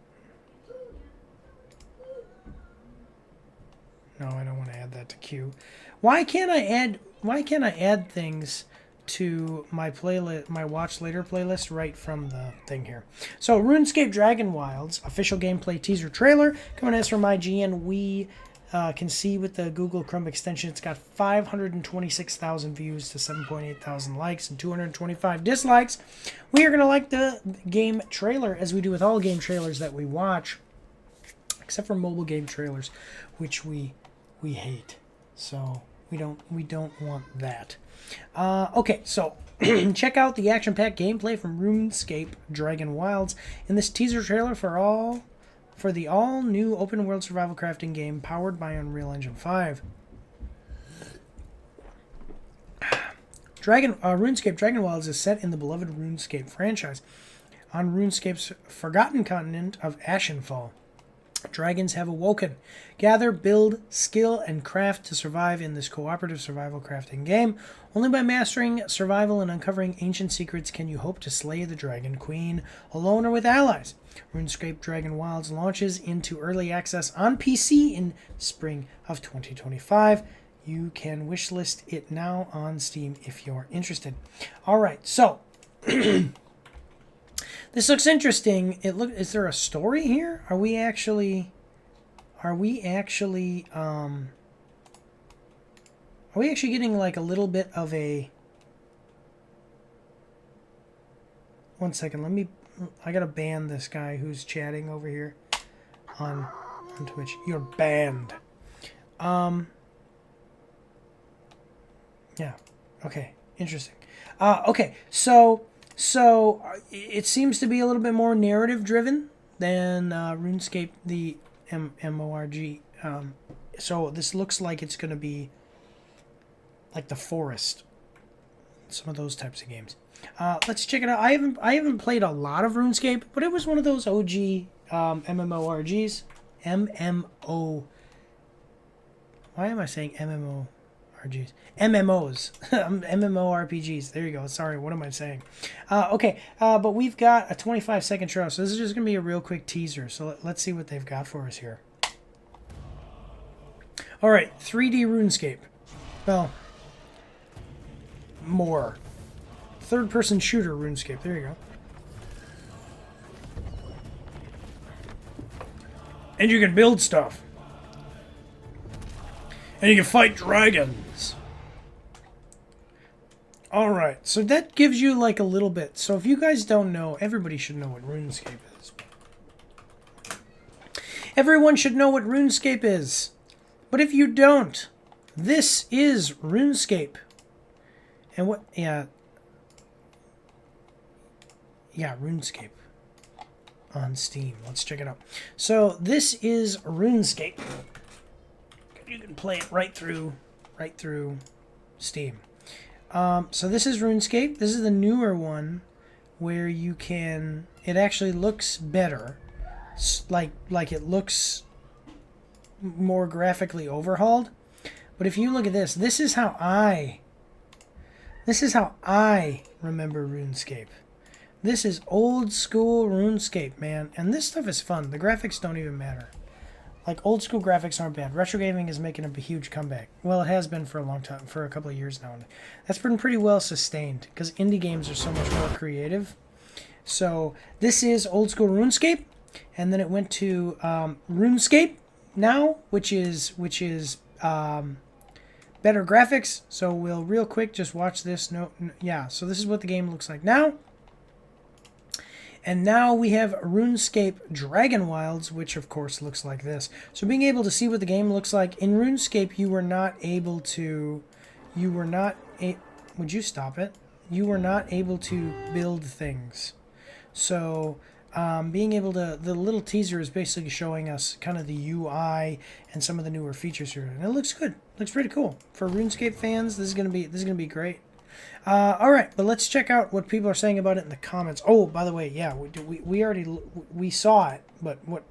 No, I don't want to add that to queue. Why can't I add things to my playlist, my watch later playlist right from the thing here? So RuneScape Dragon Wilds official gameplay teaser trailer coming at us from IGN. We can see with the Google Chrome extension, it's got 526,000 views to 7.8 thousand likes and 225 dislikes. We are going to like the game trailer as we do with all game trailers that we watch, except for mobile game trailers, which we hate. So we don't want that. Okay, so check out the action-packed gameplay from RuneScape Dragon Wilds in this teaser trailer for the all-new open-world survival crafting game powered by Unreal Engine 5. RuneScape Dragon Wilds is set in the beloved RuneScape franchise on RuneScape's forgotten continent of Ashenfall. Dragons have awoken. Gather, build, skill, and craft to survive in this cooperative survival crafting game. Only by mastering survival and uncovering ancient secrets can you hope to slay the Dragon Queen, alone or with allies. RuneScape Dragon Wilds launches into early access on PC in spring of 2025. You can wishlist it now on Steam if you're interested. All right, so this looks interesting. Is there a story here? Are we actually getting like a little bit of a... One second, I gotta ban this guy who's chatting over here on Twitch. You're banned. Yeah. Okay. Interesting. Okay. So it seems to be a little bit more narrative driven than RuneScape, the MORG. So this looks like it's going to be like The Forest, some of those types of games. Let's check it out. I haven't played a lot of RuneScape, but it was one of those OG MMORGs. Why am I saying MMORGs? MMOs. MMORPGs. There you go. Sorry, what am I saying? Okay, but we've got a 25-second trailer, so this is just going to be a real quick teaser. So let's see what they've got for us here. All right, 3D RuneScape. Well, more. Third-person shooter RuneScape. There you go. And you can build stuff. And you can fight dragons. Alright, so that gives you like a little bit. So if you guys don't know, everybody should know what RuneScape is. Everyone should know what RuneScape is. But if you don't, this is RuneScape. And what, yeah, RuneScape on Steam. Let's check it out. So this is RuneScape. You can play it right through Steam. So this is RuneScape. This is the newer one where you can, it actually looks better. Like it looks more graphically overhauled. But if you look at this, this is how I remember RuneScape. This is old school RuneScape, man. And this stuff is fun. The graphics don't even matter. Like, old school graphics aren't bad. Retro gaming is making a huge comeback. Well, it has been for a long time, for a couple of years now. That's been pretty well sustained because indie games are so much more creative. So this is old school RuneScape, and then it went to RuneScape now, which is better graphics. So we'll real quick just watch this. Yeah. So this is what the game looks like now. And now we have RuneScape Dragon Wilds, which of course looks like this. So being able to see what the game looks like in RuneScape, you were not able to. Would you stop it? You were not able to build things. So being able to, the little teaser is basically showing us kind of the UI and some of the newer features here, and it looks good. Looks pretty cool for RuneScape fans. This is gonna be great. All right, but let's check out what people are saying about it in the comments. Oh, by the way, yeah, we already saw it, but what?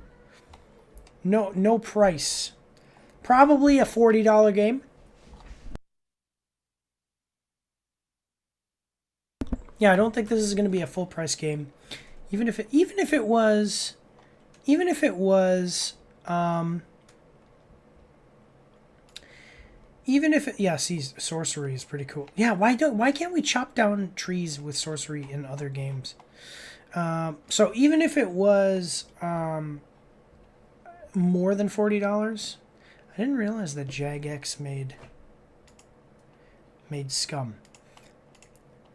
No price. Probably a $40 game. Yeah, I don't think this is going to be a full price game. Even if it was, yeah, see, sorcery is pretty cool. Yeah, why can't we chop down trees with sorcery in other games? So even if it was more than $40, I didn't realize that Jagex made Scum.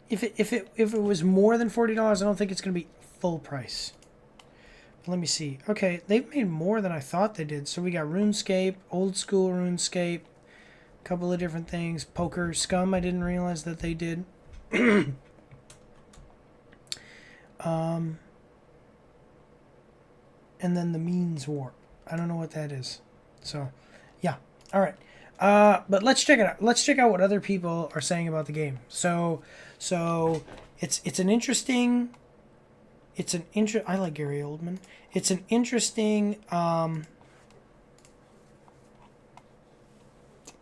If it was more than $40, I don't think it's gonna be full price. Let me see. Okay, they've made more than I thought they did. So we got RuneScape, old school RuneScape. Couple of different things. Poker, Scum, I didn't realize that they did. And then the Means Warp. I don't know what that is. So, yeah. All right. But let's check it out. Let's check out what other people are saying about the game. So it's an interesting. I like Gary Oldman. It's an interesting.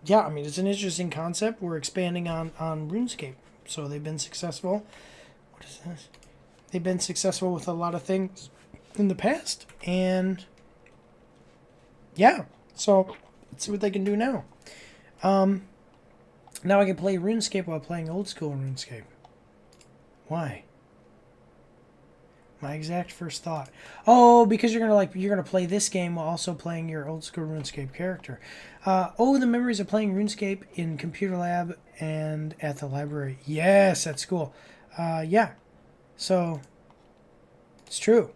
Yeah, I mean, it's an interesting concept. We're expanding on RuneScape. So they've been successful. What is this? They've been successful with a lot of things in the past. And yeah, so let's see what they can do now. Now I can play RuneScape while playing old school RuneScape. Why? My exact first thought. Oh, because you're gonna play this game while also playing your old school RuneScape character. Oh, the memories of playing RuneScape in computer lab and at the library. Yes, that's cool. Yeah. So it's true.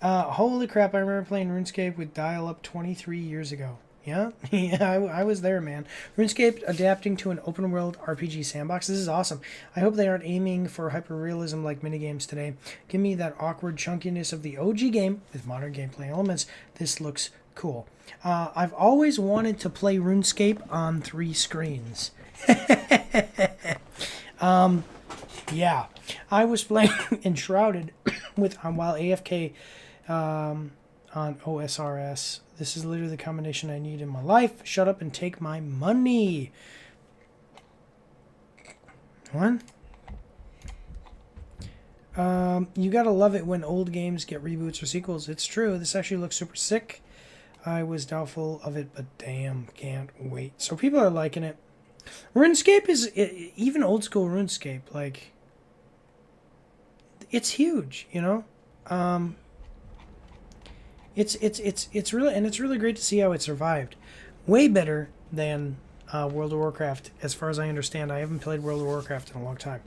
Holy crap! I remember playing RuneScape with dial-up 23 years ago. Yeah, yeah, I was there, man. RuneScape adapting to an open-world RPG sandbox. This is awesome. I hope they aren't aiming for hyper-realism like minigames today. Give me that awkward chunkiness of the OG game with modern gameplay elements. This looks cool. I've always wanted to play RuneScape on 3 screens. Yeah, I was playing Enshrouded while AFK on OSRS. This is literally the combination I need in my life. Shut up and take my money. What? You gotta love it when old games get reboots or sequels. It's true. This actually looks super sick. I was doubtful of it, but damn, can't wait. So people are liking it. RuneScape is, even old school RuneScape, like, it's huge, you know? It's really great to see how it survived. Way better than World of Warcraft, as far as I understand. I haven't played World of Warcraft in a long time.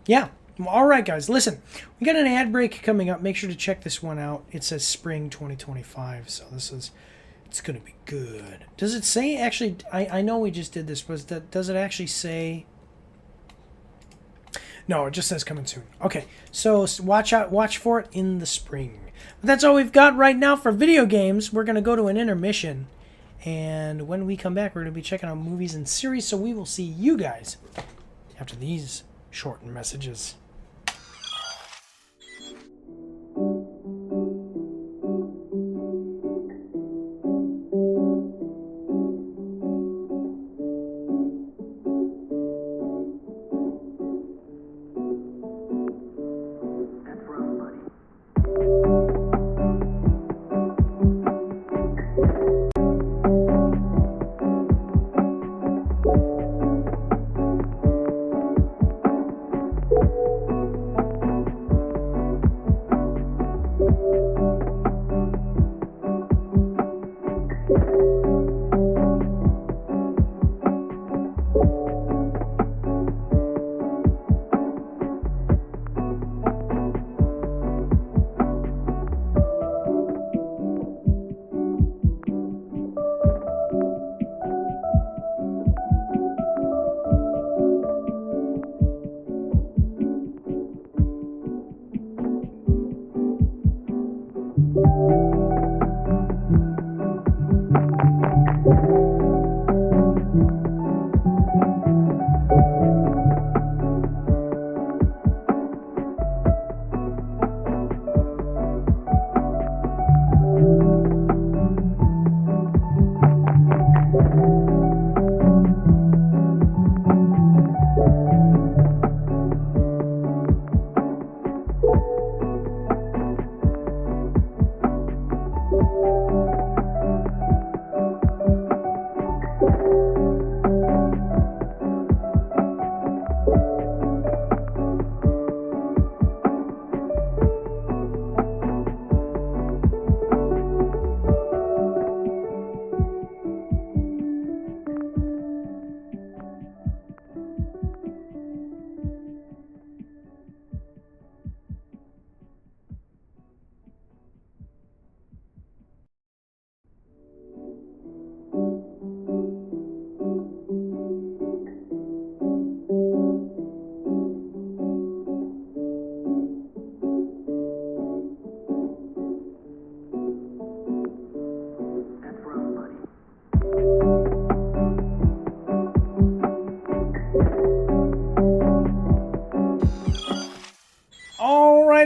Yeah, All right, guys, listen. We got an ad break coming up. Make sure to check this one out. It says spring 2025, so it's going to be good. Does it say, actually, I know we just did this, but does it actually say... No, it just says coming soon. Okay, so watch for it in the spring. But that's all we've got right now for video games. We're going to go to an intermission, and when we come back, we're going to be checking out movies and series, so we will see you guys after these short messages.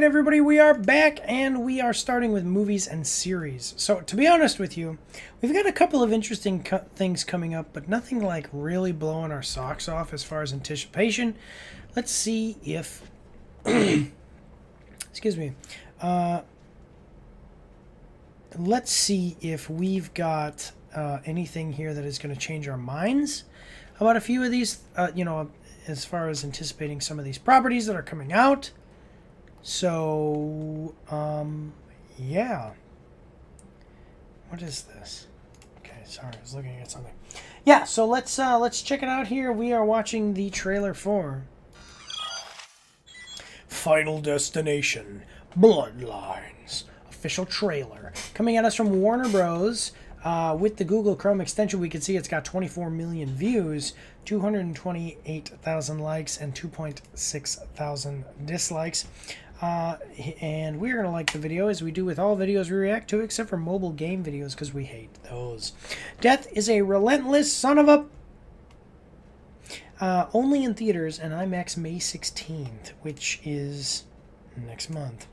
Everybody, we are back and we are starting with movies and series. So to be honest with you, we've got a couple of interesting things coming up, but nothing like really blowing our socks off as far as anticipation. Let's see if excuse me, let's see if we've got anything here that is going to change our minds about a few of these, as far as anticipating some of these properties that are coming out. So, yeah. What is this? Okay, sorry, I was looking at something. Yeah, so let's check it out here. We are watching the trailer for Final Destination Bloodlines. Official trailer. Coming at us from Warner Bros. With the Google Chrome extension, we can see it's got 24 million views, 228,000 likes, and 2.6 thousand dislikes. And we're going to like the video, as we do with all videos we react to, except for mobile game videos, because we hate those. Death is a relentless son of a... only in theaters and IMAX May 16th, which is next month.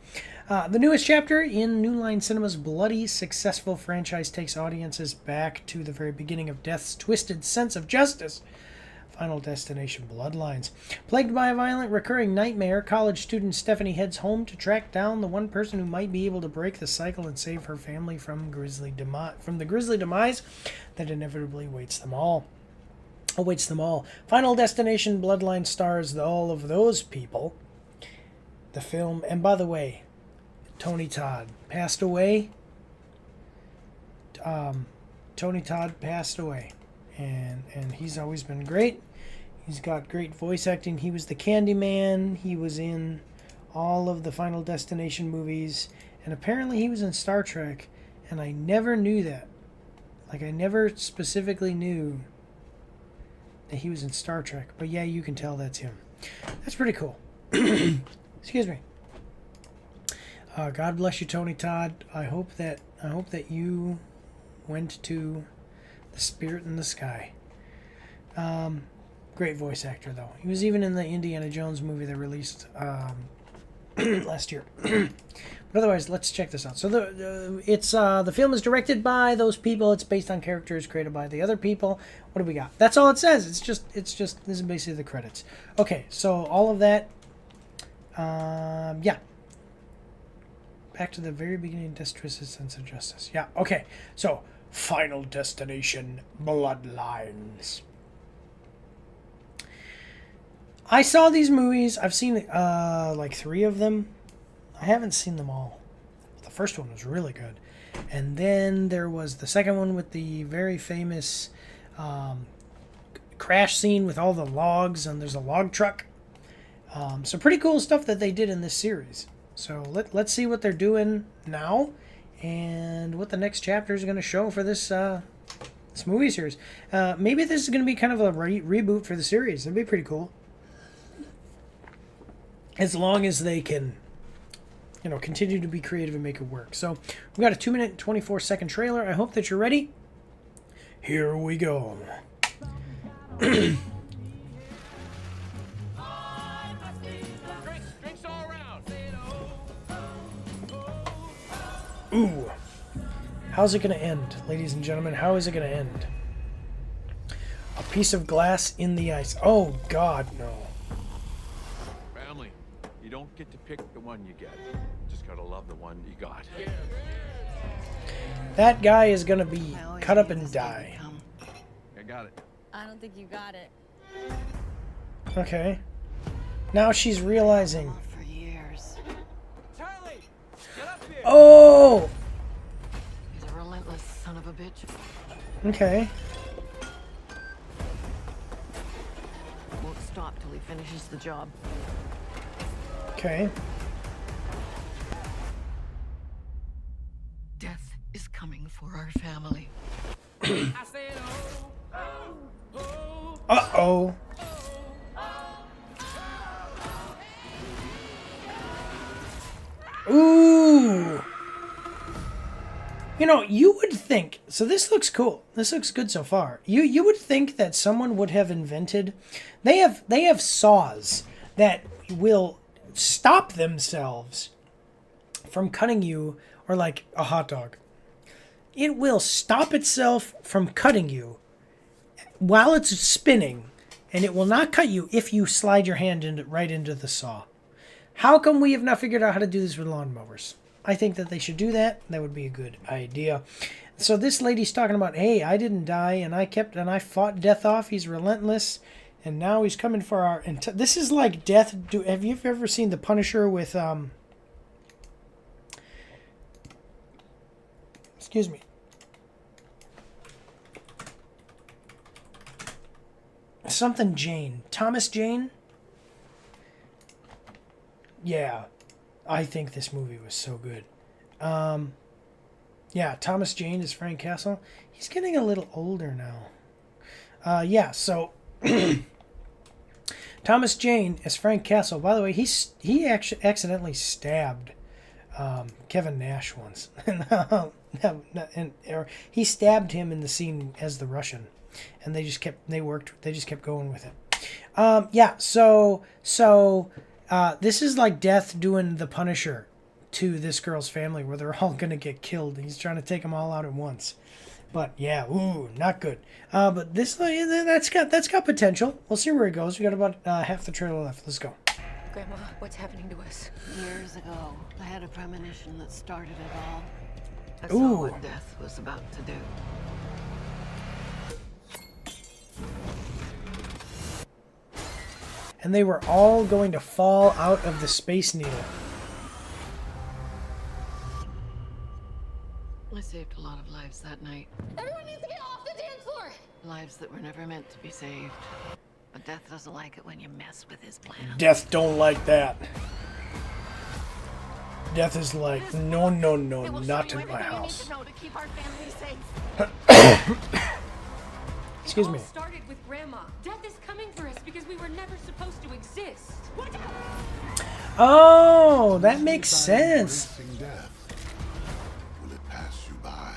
The newest chapter in New Line Cinema's bloody, successful franchise takes audiences back to the very beginning of Death's twisted sense of justice. Final Destination Bloodlines. Plagued by a violent recurring nightmare, college student Stephanie heads home to track down the one person who might be able to break the cycle and save her family from the grisly demise that inevitably awaits them all. Final Destination Bloodline stars all of those people. The film, and by the way, Tony Todd passed away. Tony Todd passed away, and he's always been great. He's got great voice acting. He was the Candyman. He was in all of the Final Destination movies. And apparently he was in Star Trek. And I never knew that. Like, I never specifically knew that he was in Star Trek. But yeah, you can tell that's him. That's pretty cool. Excuse me. God bless you, Tony Todd. I hope that you went to the spirit in the sky. Great voice actor, though. He was even in the Indiana Jones movie that released last year. But otherwise, let's check this out. So the film is directed by those people. It's based on characters created by the other people. What do we got? That's all it says. It's just this is basically the credits. Okay, so all of that. Yeah. Back to the very beginning. Death Twisted Sense of Justice. Yeah. Okay. So Final Destination Bloodlines. I saw these movies. I've seen like 3 of them. I haven't seen them all. The first one was really good. And then there was the second one with the very famous crash scene with all the logs, and there's a log truck. So pretty cool stuff that they did in this series. So let's see what they're doing now and what the next chapter is going to show for this movie series. Maybe this is going to be kind of a reboot for the series. That'd be pretty cool. As long as they can, continue to be creative and make it work. So we've got a 2-minute and 24-second trailer. I hope that you're ready. Here we go. Drinks all around. Ooh. How's it going to end, ladies and gentlemen? How is it going to end? A piece of glass in the ice. Oh, God, no. Family, you don't get to pick the one you get. Just gotta love the one you got. That guy is going to be cut up and die. I got it. I don't think you got it. Okay. Now she's realizing. For years. Charlie, get up here. Oh! He's a relentless son of a bitch. Okay. Won't stop till he finishes the job. Okay. Death is coming for our family. I said, oh. Uh-oh. Ooh. You would think, so this looks cool. This looks good so far. You would think that someone would have invented, they have saws that will stop themselves from cutting you, or like a hot dog. It will stop itself from cutting you while it's spinning, and it will not cut you if you slide your hand right into the saw. How come we have not figured out how to do this with lawnmowers? I think that they should do that. That would be a good idea. So this lady's talking about, hey, I didn't die, and I fought death off. He's relentless, and now he's coming for our. This is like death. Have you ever seen The Punisher with Excuse me. Something Jane. Thomas Jane? Yeah. I think this movie was so good. Yeah, Thomas Jane is Frank Castle. He's getting a little older now. Yeah, so Thomas Jane is Frank Castle. By the way, he actually accidentally stabbed Kevin Nash once. Or he stabbed him in the scene as the Russian. And they just kept going with it. Yeah, so this is like Death doing the Punisher to this girl's family, where they're all gonna get killed. He's trying to take them all out at once. But yeah, ooh, not good. But this that's got potential. We'll see where it goes. We got about half the trailer left. Let's go. Grandma, what's happening to us? Years ago, I had a premonition that started it all. I saw what death was about to do. And they were all going to fall out of the Space Needle. I saved a lot of lives that night. Everyone needs to get off the dance floor! Lives that were never meant to be saved. But Death doesn't like it when you mess with his plan. Death don't like that. Death is like, no, no, no, It will not show you in my everything you need house. to know to keep our family safe. Excuse me. It all started with Grandma. Death is coming for us because we were never supposed to exist. Oh, that makes sense. Embracing death, will it pass you by?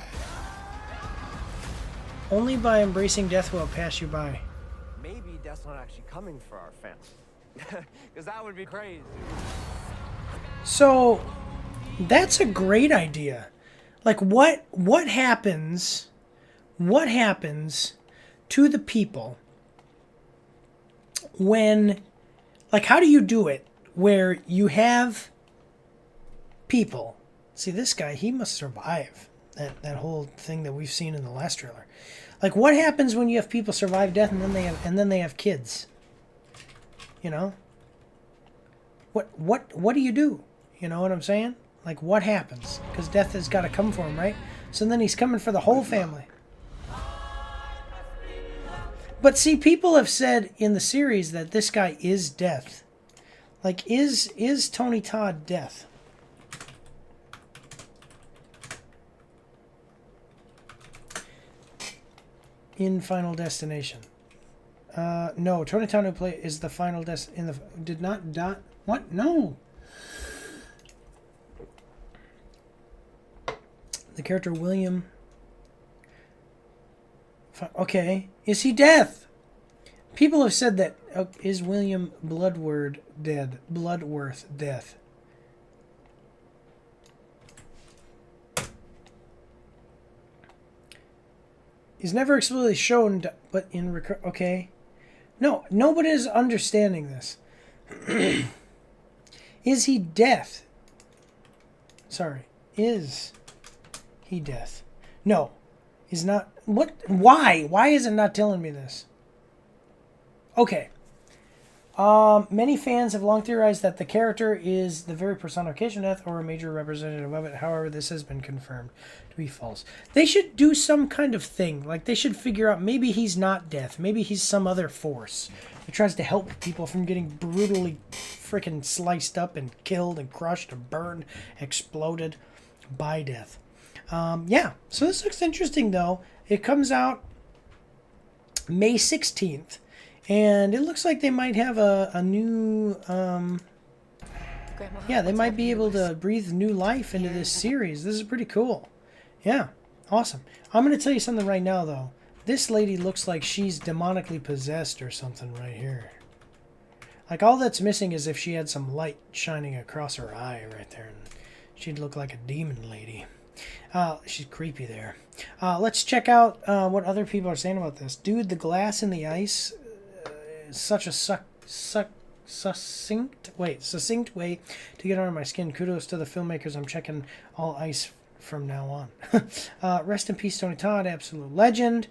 Only by embracing death will it pass you by. Maybe Death's not actually coming for our family. Because that would be crazy. So, that's a great idea. Like, what happens to the people when, like, how do you do it where you have people? See, this guy, he must survive that whole thing that we've seen in the last trailer. Like, what happens when you have people survive death and then they have kids? You know? What do you do? You know what I'm saying? Like, what happens? Because death has got to come for him, right? So then he's coming for the whole family. But see, people have said in the series that this guy is death. Like, is Tony Todd death? In Final Destination. No, Tony Todd who play is the final did not die. What? No. The character William. Okay, is he death? People have said that is William Bloodworth dead? Bloodworth death. He's never explicitly shown, but in okay. No, nobody is understanding this. Is he death? Sorry, is he death? No, he's not. What? Why? Why is it not telling me this? Okay. Many fans have long theorized that the character is the very personification of death or a major representative of it. However, this has been confirmed to be false. They should do some kind of thing. Like, they should figure out maybe he's not death. Maybe he's some other force that tries to help people from getting brutally freaking sliced up and killed and crushed and burned, exploded by death. Yeah, so this looks interesting, though. It comes out May 16th. And it looks like they might have a new, yeah, they might be able to breathe new life into this series. This is pretty cool. Yeah, awesome. I'm going to tell you something right now, though. This lady looks like she's demonically possessed or something right here. Like, all that's missing is if she had some light shining across her eye right there. And she'd look like a demon lady. She's creepy there. Let's check out what other people are saying about this. Dude, the glass in the ice... such a succinct way to get under my skin. Kudos to the filmmakers. I'm checking all ice from now on. Rest in peace, Tony Todd, absolute legend.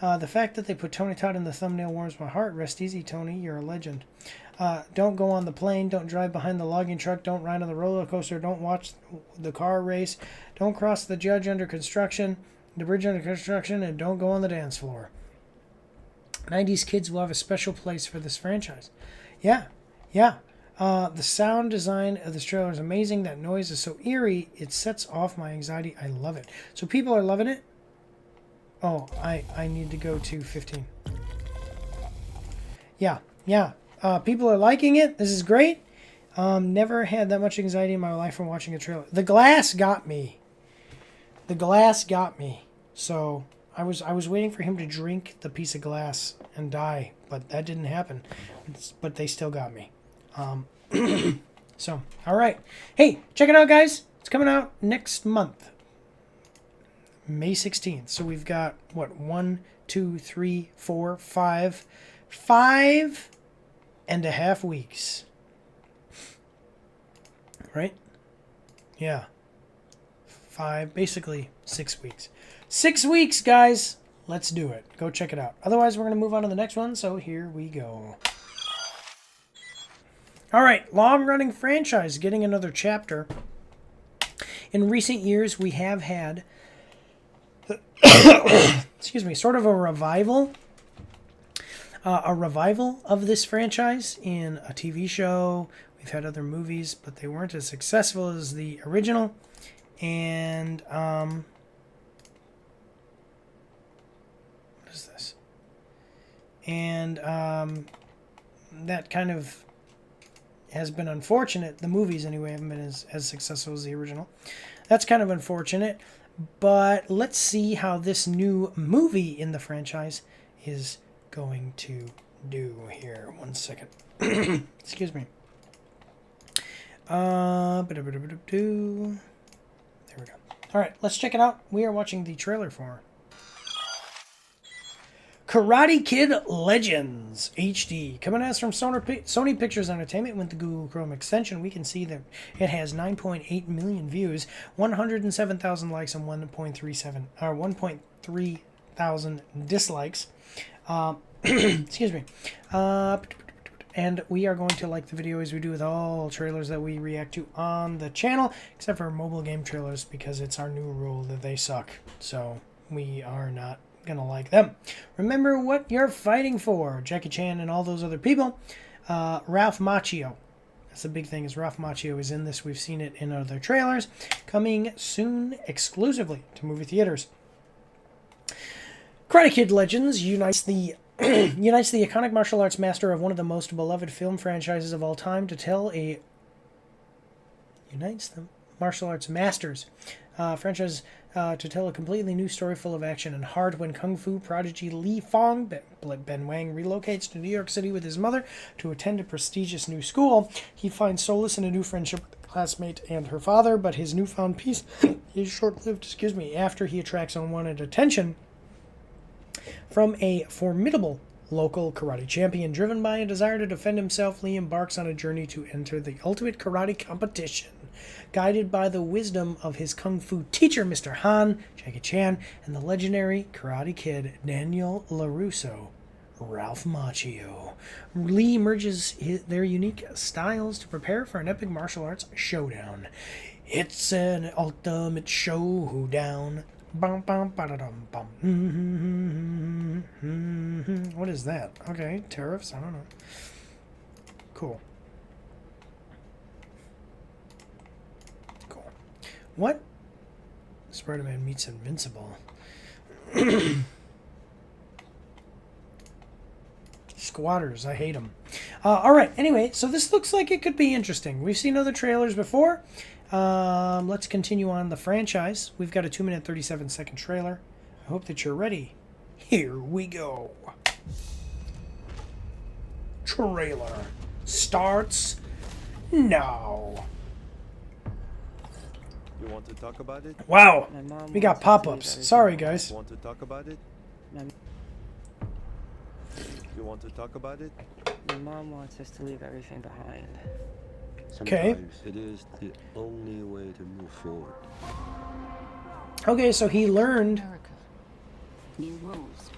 The fact that they put Tony Todd in the thumbnail warms my heart. Rest easy, Tony, you're a legend. Don't go on the plane, don't drive behind the logging truck, don't ride on the roller coaster, don't watch the car race, don't cross the bridge under construction, and don't go on the dance floor. 90s kids will have a special place for this franchise. Yeah. The sound design of this trailer is amazing. That noise is so eerie, it sets off my anxiety. I love it. So people are loving it. Oh, I need to go to 15. Yeah. People are liking it. This is great. Never had that much anxiety in my life from watching a trailer. The glass got me. So... I was waiting for him to drink the piece of glass and die, but that didn't happen. But they still got me. So, all right. Hey, check it out, guys. It's coming out next month, May 16th. So we've got, what, 1, 2, 3, 4, 5 and a half weeks. Right? Yeah. 5, basically 6 weeks. 6 weeks, guys. Let's do it. Go check it out. Otherwise, we're going to move on to the next one, so here we go. All right, long-running franchise getting another chapter. In recent years, we have had, excuse me, sort of a revival a revival of this franchise in a TV show. We've had other movies, but they weren't as successful as the original. And what is this? And that kind of has been unfortunate. The movies, anyway, haven't been as successful as the original. That's kind of unfortunate. But let's see how this new movie in the franchise is going to do here. 1 second. Excuse me. There we go. All right, let's check it out. We are watching the trailer for Karate Kid Legends HD. Coming at us from Sony Pictures Entertainment with the Google Chrome extension. We can see that it has 9.8 million views, 107,000 likes, and 1.3 thousand dislikes. Excuse me. And we are going to like the video as we do with all trailers that we react to on the channel, except for mobile game trailers, because it's our new rule that they suck. So we are not gonna like them. Remember what you're fighting for. Jackie Chan and all those other people. Ralph Macchio. That's the big thing, is Ralph Macchio is in this. We've seen it in other trailers. Coming soon exclusively to movie theaters. Karate Kid Legends unites the iconic martial arts master of one of the most beloved film franchises of all time to tell a completely new story full of action and heart when Kung Fu prodigy Li Fong, Ben Wang, relocates to New York City with his mother to attend a prestigious new school. He finds solace in a new friendship with a classmate and her father, but his newfound peace is short-lived, after he attracts unwanted attention from a formidable local karate champion. Driven by a desire to defend himself, Lee embarks on a journey to enter the ultimate karate competition. Guided by the wisdom of his kung fu teacher, Mr. Han, Jackie Chan, and the legendary Karate Kid, Daniel LaRusso, Ralph Macchio, Lee merges their unique styles to prepare for an epic martial arts showdown. It's an ultimate showdown. Bum, bum, ba-da-dum, bum. What is that? Okay, tariffs? I don't know. Cool. What? Spider-Man meets Invincible. Squatters, I hate them. Alright, anyway, so this looks like it could be interesting. We've seen other trailers before. Let's continue on the franchise. We've got a 2-minute, 37-second trailer. I hope that you're ready. Here we go. Trailer starts now. You want to talk about it? Wow, we got pop-ups. Sorry, guys. Want to talk about it? You want to talk about it? My mom wants us to leave everything behind. Okay. Sometimes it is the only way to move forward. Okay, so he learned. America. New rules.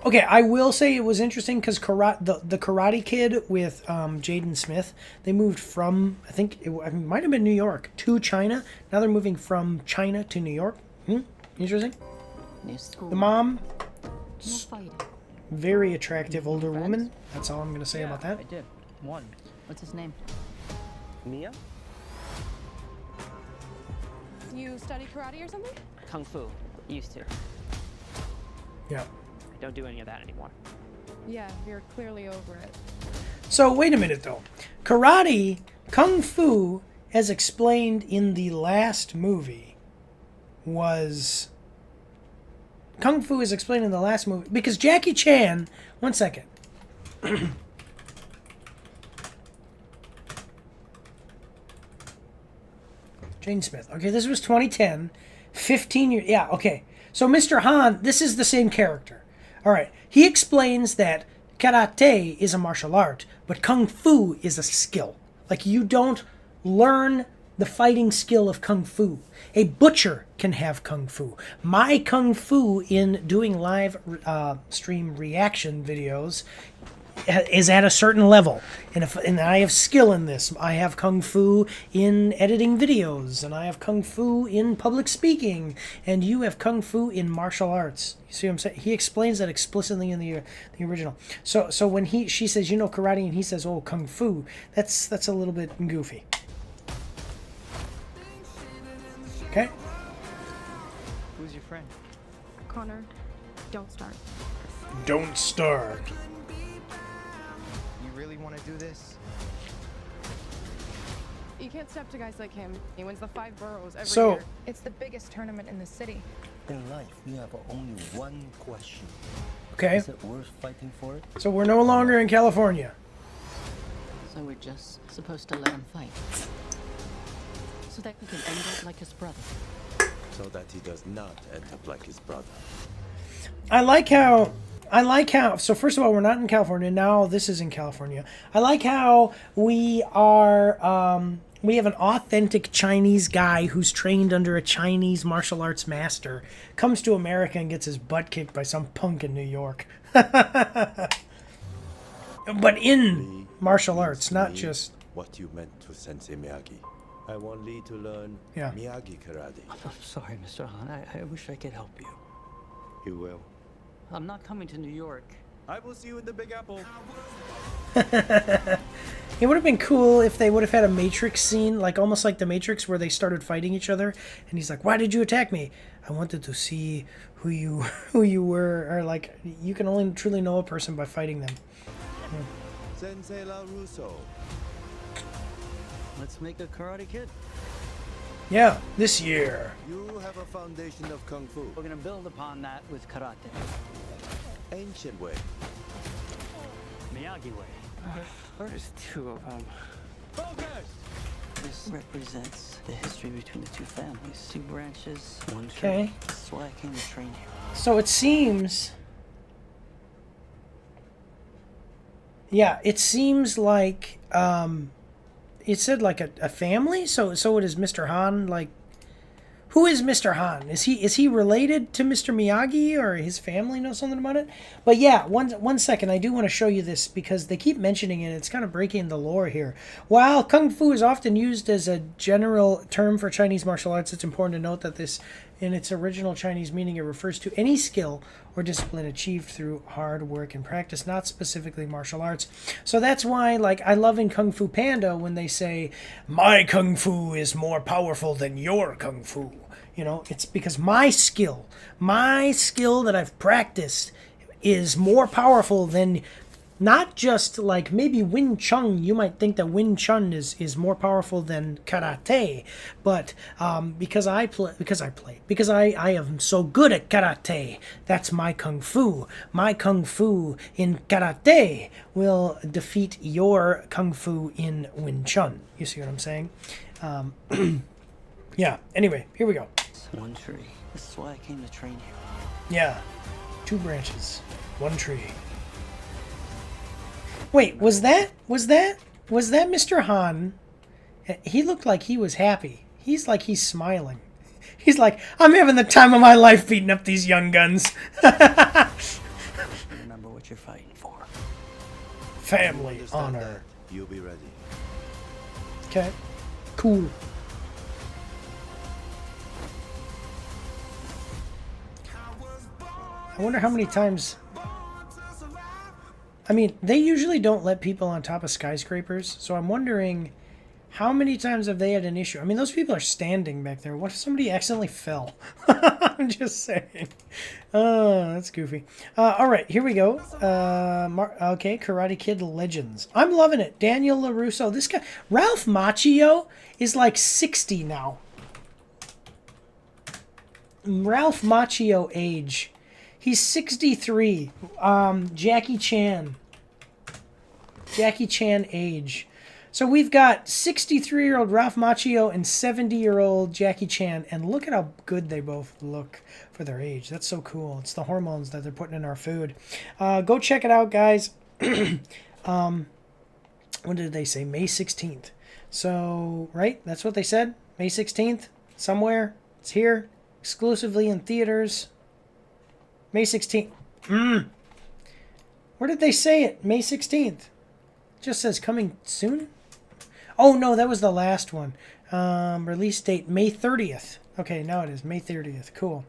Okay, I will say it was interesting because the Karate Kid with Jaden Smith, they moved from, I think it might have been New York to China. Now they're moving from China to New York. Interesting. New school. The mom, New fighting. very attractive older woman. That's all I'm going to say about that. I did. One. What's his name? Mia? You study karate or something? Kung Fu. Used to. Yeah. I don't do any of that anymore. Yeah, you're clearly over it. So wait a minute though. Karate, Kung Fu, as explained in the last movie, was... Kung Fu is explained in the last movie because Jackie Chan... One second. Jane Smith. Okay, this was 2010. 15 years... Yeah, okay. So Mr. Han, this is the same character. All right. He explains that karate is a martial art, but kung fu is a skill. Like, you don't learn the fighting skill of kung fu. A butcher can have kung fu. My kung fu in doing live stream reaction videos is at a certain level, and I have skill in this. I have kung fu in editing videos, and I have kung fu in public speaking, and you have kung fu in martial arts. You see what I'm saying? He explains that explicitly in the original. So when she says, you know, karate, and he says, oh, kung fu, that's a little bit goofy. Okay. Who's your friend? Connor, don't start. Don't start. You really want to do this? You can't step to guys like him. He wins the 5 boroughs every So- year. It's the biggest tournament in the city. In life, we have only one question. Okay. Is it worth fighting for it? So we're no longer in California. So we're just supposed to let him fight. So that he can end up like his brother. So that he does not end up like his brother. I like how, so first of all, we're not in California. Now this is in California. I like how we are, we have an authentic Chinese guy who's trained under a Chinese martial arts master, comes to America and gets his butt kicked by some punk in New York. But in martial arts, not just... What you meant to Sensei Miyagi. I want Lee to learn Miyagi karate. I'm sorry, Mr. Han. I wish I could help you. You will. I'm not coming to New York. I will see you in the Big Apple. It would have been cool if they would have had a Matrix scene, like almost like the Matrix, where they started fighting each other, and he's like, "Why did you attack me? I wanted to see who you were." Or like, you can only truly know a person by fighting them. Sensei La Russo. Let's make a Karate Kid. Yeah, this year. You have a foundation of kung fu. We're gonna build upon that with karate. Ancient way. Miyagi way. There's 2 of them. Focus! This represents the history between the 2 families. 2 branches, 1 tree. Okay. That's why I came to train you. So it seems... Yeah, it seems like... It said like a family? So it is Mr. Han, like... Who is Mr. Han? Is he related to Mr. Miyagi, or his family know something about it? But yeah, one second, I do want to show you this because they keep mentioning it. It's kind of breaking the lore here. While Kung Fu is often used as a general term for Chinese martial arts, it's important to note that this, in its original Chinese meaning, it refers to any skill or discipline achieved through hard work and practice, not specifically martial arts. So that's why, like, I love in Kung Fu Panda when they say, "My Kung Fu is more powerful than your Kung Fu." You know, it's because my skill that I've practiced is more powerful than not just like maybe Wing Chun. You might think that Wing Chun is more powerful than karate, but because I am so good at karate, that's my kung fu. My kung fu in karate will defeat your kung fu in Wing Chun. You see what I'm saying? Yeah. Anyway, here we go. 1 tree. This is why I came to train you. Yeah. 2 branches, 1 tree. Wait, was that Mr. Han? He looked like he was happy. He's smiling. He's like, I'm having the time of my life beating up these young guns. Remember what you're fighting for. Family honor. That, you'll be ready. Okay. Cool. I wonder how many times... I mean, they usually don't let people on top of skyscrapers, so I'm wondering how many times have they had an issue? I mean, those people are standing back there. What if somebody accidentally fell? I'm just saying. Oh, that's goofy. All right, here we go. Okay, Karate Kid Legends. I'm loving it. Daniel LaRusso. This guy, Ralph Macchio, is like 60 now. Ralph Macchio age. He's 63. Jackie Chan age. So we've got 63-year-old Ralph Macchio and 70-year-old Jackie Chan, and look at how good they both look for their age. That's so cool. It's the hormones that they're putting in our food. Go check it out, guys. When did they say? May 16th. So, right? That's what they said? May 16th? Somewhere. It's here. Exclusively in theaters. May 16th. Where did they say it? May 16th. Just says coming soon? Oh, no, that was the last one. Release date, May 30th. Okay, now it is May 30th. Cool.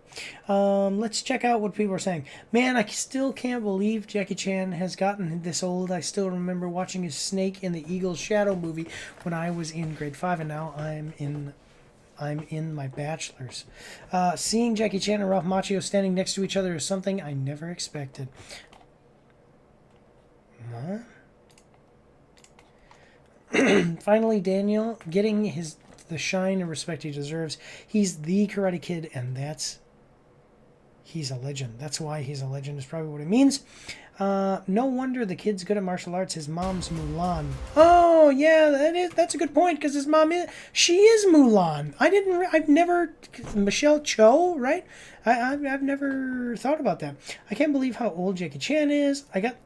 Let's check out what people are saying. Man, I still can't believe Jackie Chan has gotten this old. I still remember watching his Snake in the Eagle's Shadow movie when I was in grade 5, and now I'm in my bachelor's. Seeing Jackie Chan and Ralph Macchio standing next to each other is something I never expected. What? Finally, Daniel getting the shine and respect he deserves. He's the Karate Kid, and he's a legend. That's why he's a legend, is probably what it means. No wonder the kid's good at martial arts. His mom's Mulan. Oh, yeah, that's a good point, because his mom she is Mulan. I've never, Michelle Cho, right? I've never thought about that. I can't believe how old Jackie Chan is. I got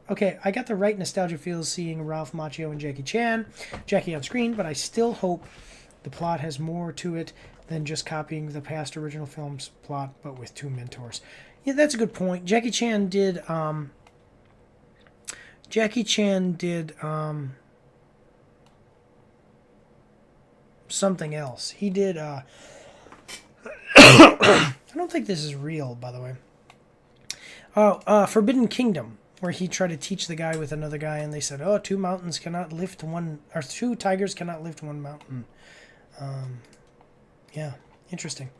the right nostalgia feels seeing Ralph Macchio and Jackie on screen, but I still hope the plot has more to it than just copying the past original film's plot, but with two mentors. Yeah, that's a good point. Jackie Chan did something else. He did I don't think this is real, by the way. Oh, Forbidden Kingdom, where he tried to teach the guy with another guy, and they said, "Oh, two tigers cannot lift one mountain." Yeah, interesting.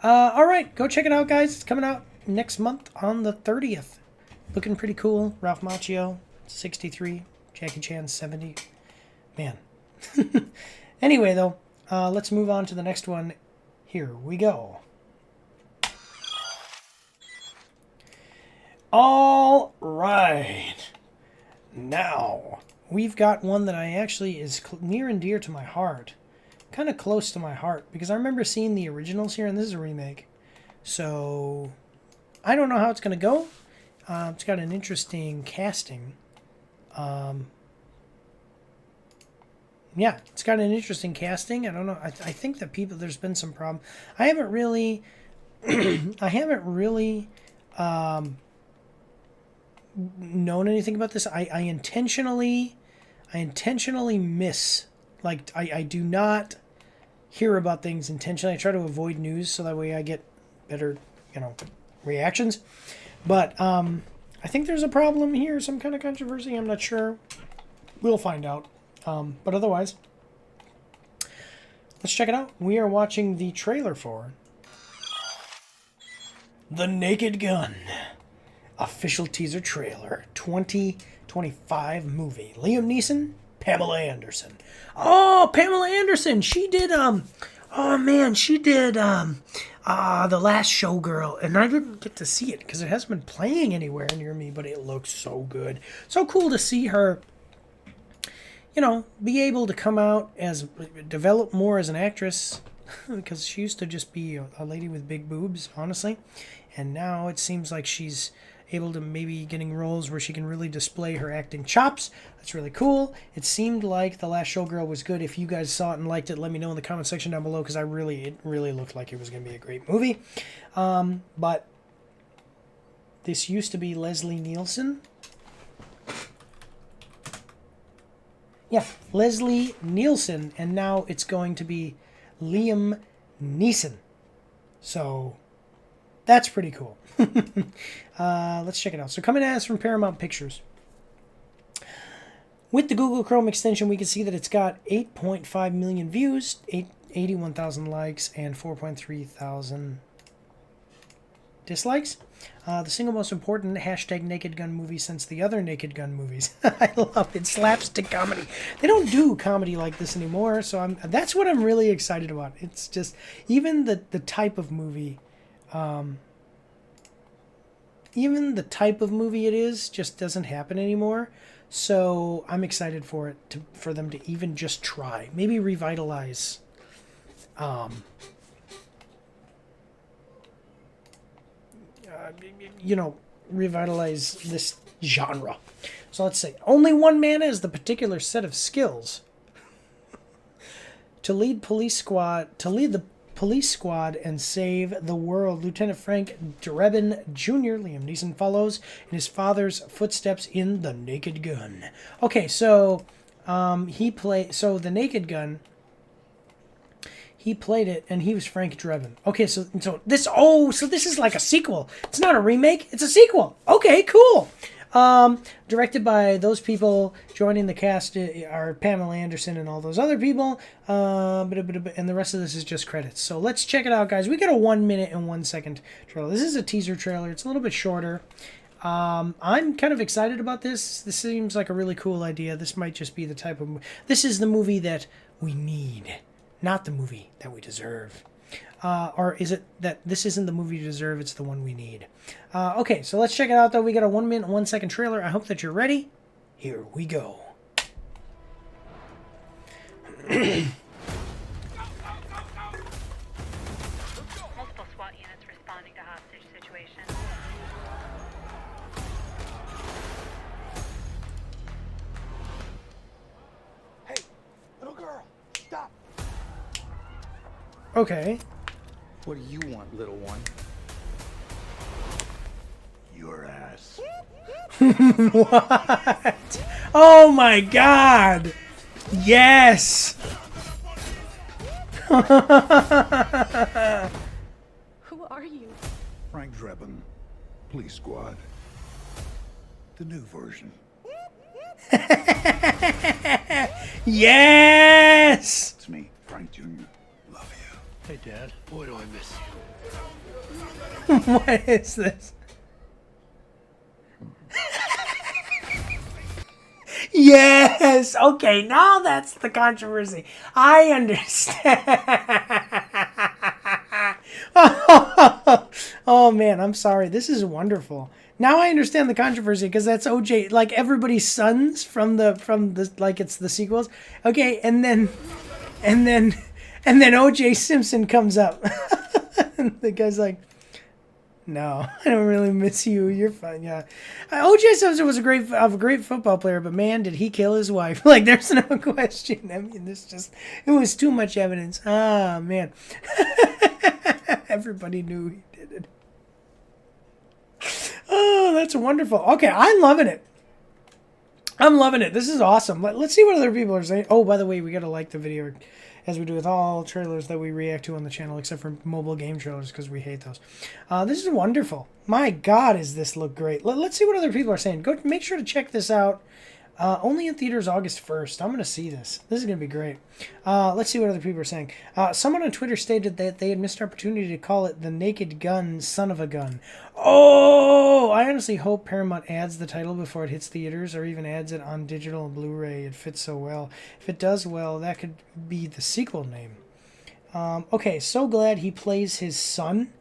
All right, go check it out, guys. It's coming out next month on the 30th. Looking pretty cool. Ralph Macchio, 63. Jackie Chan, 70. Man. Anyway, though, let's move on to the next one. Here we go. All right. Now, we've got one that I actually is near and dear to my heart. Kind of close to my heart, because I remember seeing the originals here, and this is a remake. So, I don't know how it's going to go. It's got an interesting casting. Yeah, it's got an interesting casting. I don't know. I think that there's been some problem. I haven't really known anything about this. I intentionally miss, like, I do not hear about things intentionally. I try to avoid news so that way I get better, reactions. But I think there's a problem here, some kind of controversy. I'm not sure. We'll find out. But otherwise, let's check it out. We are watching the trailer for The Naked Gun. Official teaser trailer. 2025 movie. Liam Neeson, Pamela Anderson. Oh, Pamela Anderson. She did, The Last Showgirl. And I didn't get to see it because it hasn't been playing anywhere near me, but it looks so good. So cool to see her, be able to come out develop more as an actress, because she used to just be a lady with big boobs, honestly. And now it seems like she's able to maybe getting roles where she can really display her acting chops. That's really cool. It seemed like The Last Showgirl was good. If you guys saw it and liked it, let me know in the comment section down below, because it really looked like it was going to be a great movie. But this used to be Leslie Nielsen. Yeah, Leslie Nielsen, and now it's going to be Liam Neeson. So that's pretty cool. Let's check it out. So coming at us from Paramount Pictures. With the Google Chrome extension, we can see that it's got 8.5 million views, 81,000 likes, and 4.3 thousand dislikes. The single most important hashtag Naked Gun movie since the other Naked Gun movies. I love it. Slapstick comedy. They don't do comedy like this anymore, so that's what I'm really excited about. It's just, even the type of movie, it is just doesn't happen anymore. So I'm excited for them to even just try, maybe revitalize revitalize this genre. So let's say only one man has the particular set of skills to lead the police squad and save the world. Lieutenant Frank Drebin Jr., Liam Neeson, follows in his father's footsteps in The Naked Gun. Okay, so The Naked Gun, he played it, and he was Frank Drebin. Okay, so this is like a sequel. It's not a remake, it's a sequel. Okay, cool. Directed by those people. Joining the cast are Pamela Anderson and all those other people. And the rest of this is just credits. So let's check it out, guys. We got a 1 minute and 1 second trailer. This is a teaser trailer. It's a little bit shorter. I'm kind of excited about this. This seems like a really cool idea. This might just be the type of... This is the movie that we need, not the movie that we deserve. Or is it that this isn't the movie you deserve, it's the one we need? Okay, so let's check it out, though. We got a 1 minute, 1 second trailer. I hope that you're ready. Here we go. Multiple SWAT units responding to hostage situation. Hey, little girl, stop. Okay. What do you want, little one? Your ass. What? Oh my god! Yes! Who are you? Frank Drebin, Police Squad. The new version. Yes! It's me, Frank Jr. Love you. Hey, Dad. Boy, do I miss What is this? Yes! Okay, now that's the controversy. I understand. Oh man, I'm sorry. This is wonderful. Now I understand the controversy because that's OJ, like everybody's sons from the like it's the sequels. Okay, and then OJ Simpson comes up. And the guy's like, no, I don't really miss you. You're fine. Yeah. O.J. Simpson was a great football player, but man, did he kill his wife. Like, there's no question. I mean, it was too much evidence. Ah, man. Everybody knew he did it. Oh, that's wonderful. Okay, I'm loving it. I'm loving it. This is awesome. Let's see what other people are saying. Oh, by the way, we got to like the video, as we do with all trailers that we react to on the channel, except for mobile game trailers, because we hate those. This is wonderful. My God, does this look great. Let's see what other people are saying. Go make sure to check this out. Only in theaters August 1st. I'm going to see this. This is going to be great. Let's see what other people are saying. Someone on Twitter stated that they had missed opportunity to call it The Naked Gun, Son of a Gun. Oh, I honestly hope Paramount adds the title before it hits theaters, or even adds it on digital and Blu-ray. It fits so well. If it does well, that could be the sequel name. Okay, so glad he plays his son,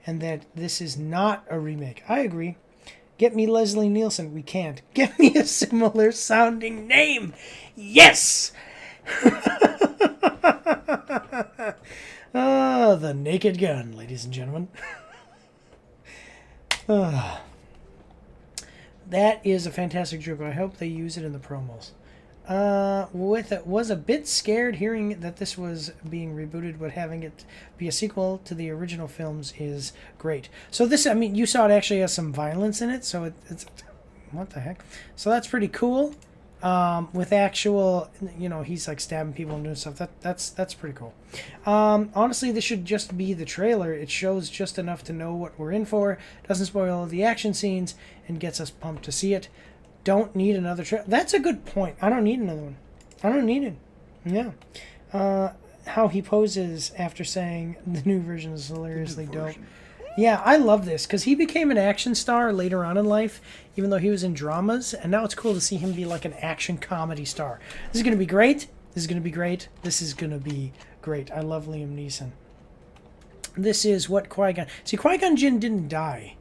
and that this is not a remake. I agree. Get me Leslie Nielsen. We can't. Get me a similar sounding name. Yes! The Naked Gun, ladies and gentlemen. That is a fantastic joke. I hope they use it in the promos. Was a bit scared hearing that this was being rebooted, but having it be a sequel to the original films is great. So this, I mean, you saw it actually has some violence in it, so it's what the heck? So that's pretty cool. With actual, you know, he's like stabbing people and doing stuff. That's pretty cool. Honestly, this should just be the trailer. It shows just enough to know what we're in for, doesn't spoil all the action scenes, and gets us pumped to see it. Don't need another trailer. That's a good point. I don't need another one. I don't need it. Yeah. How he poses after saying the new version is hilariously dope. Yeah, I love this because he became an action star later on in life, even though he was in dramas, and now it's cool to see him be like an action comedy star. This is going to be great. This is going to be great. This is going to be great. I love Liam Neeson. This is what Qui-Gon... See, Qui-Gon Jinn didn't die.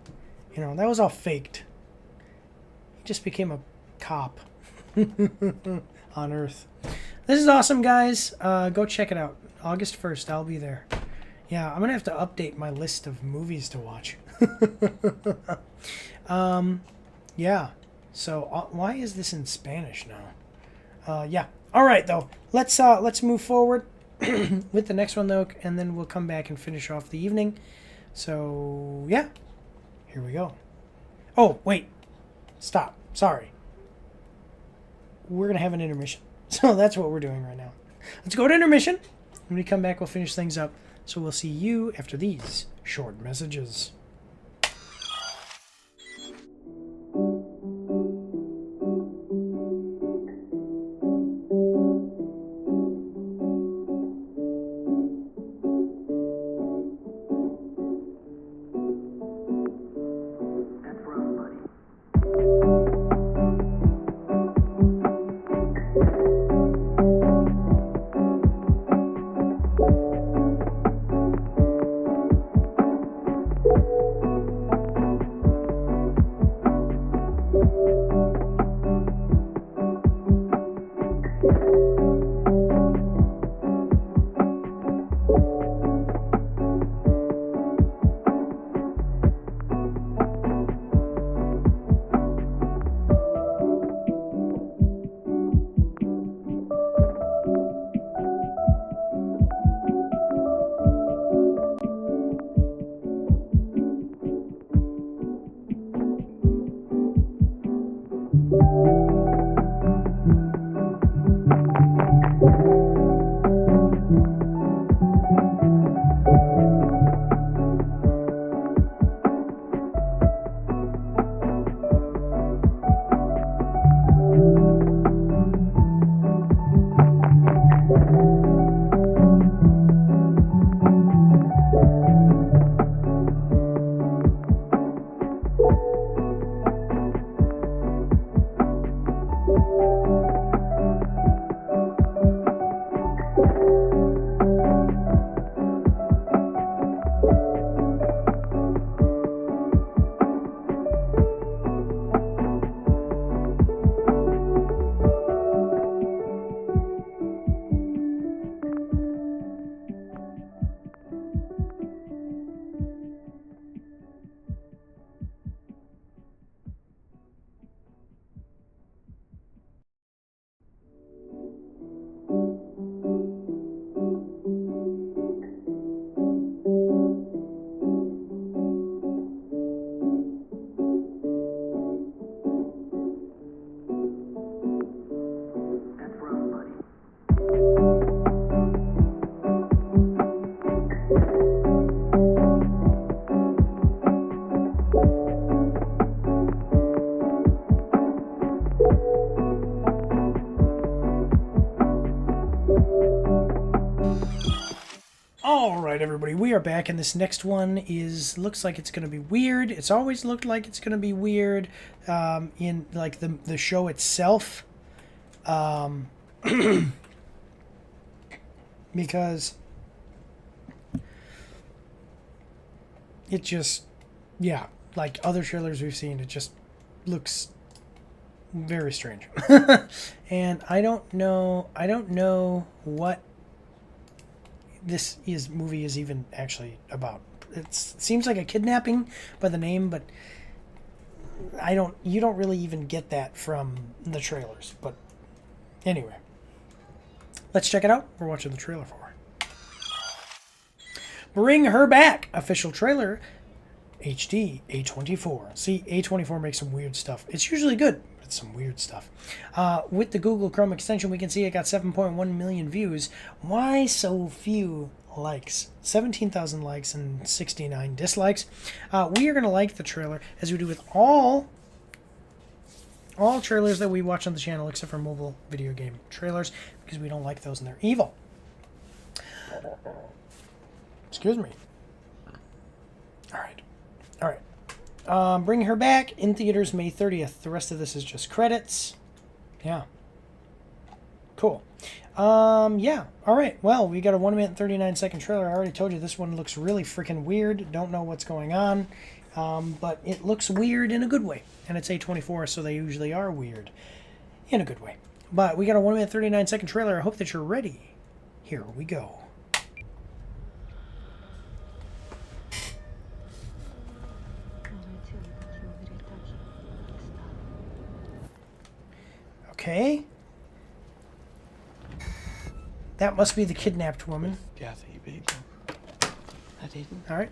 You know, that was all faked. He just became a cop on Earth. This is awesome, guys. Go check it out. August 1st, I'll be there. Yeah, I'm going to have to update my list of movies to watch. Yeah. So, why is this in Spanish now? Yeah. All right, though. Let's move forward. with the next one though, and then we'll come back and finish off the evening. So yeah, here we go. Oh wait, stop. Sorry. We're gonna have an intermission. So that's what we're doing right now. Let's go to intermission. When we come back, we'll finish things up. So we'll see you after these short messages. Alright everybody, we are back, and this next one looks like it's going to be weird. It's always looked like it's going to be weird in like the show itself. Because it just, yeah, like other trailers we've seen, it just looks very strange. And I don't know what this movie is even actually about. It seems like a kidnapping by the name, but you don't really even get that from the trailers. But anyway, let's check it out. We're watching the trailer for it. Bring Her Back, official trailer, HD, A24. See, A24 makes some weird stuff. It's usually good, but it's some weird stuff. With the Google Chrome extension, we can see it got 7.1 million views. Why so few likes? 17,000 likes and 69 dislikes. We are going to like the trailer, as we do with all trailers that we watch on the channel, except for mobile video game trailers, because we don't like those and they're evil. Excuse me. Alright. Bring Her Back in theaters May 30th. The rest of this is just credits. Yeah. Cool. Yeah. Alright. Well, we got a 1 minute and 39 second trailer. I already told you this one looks really freaking weird. Don't know what's going on. But it looks weird in a good way. And it's A24, so they usually are weird in a good way. But we got a 1 minute 39 second trailer. I hope that you're ready. Here we go. Okay. That must be the kidnapped woman. All right.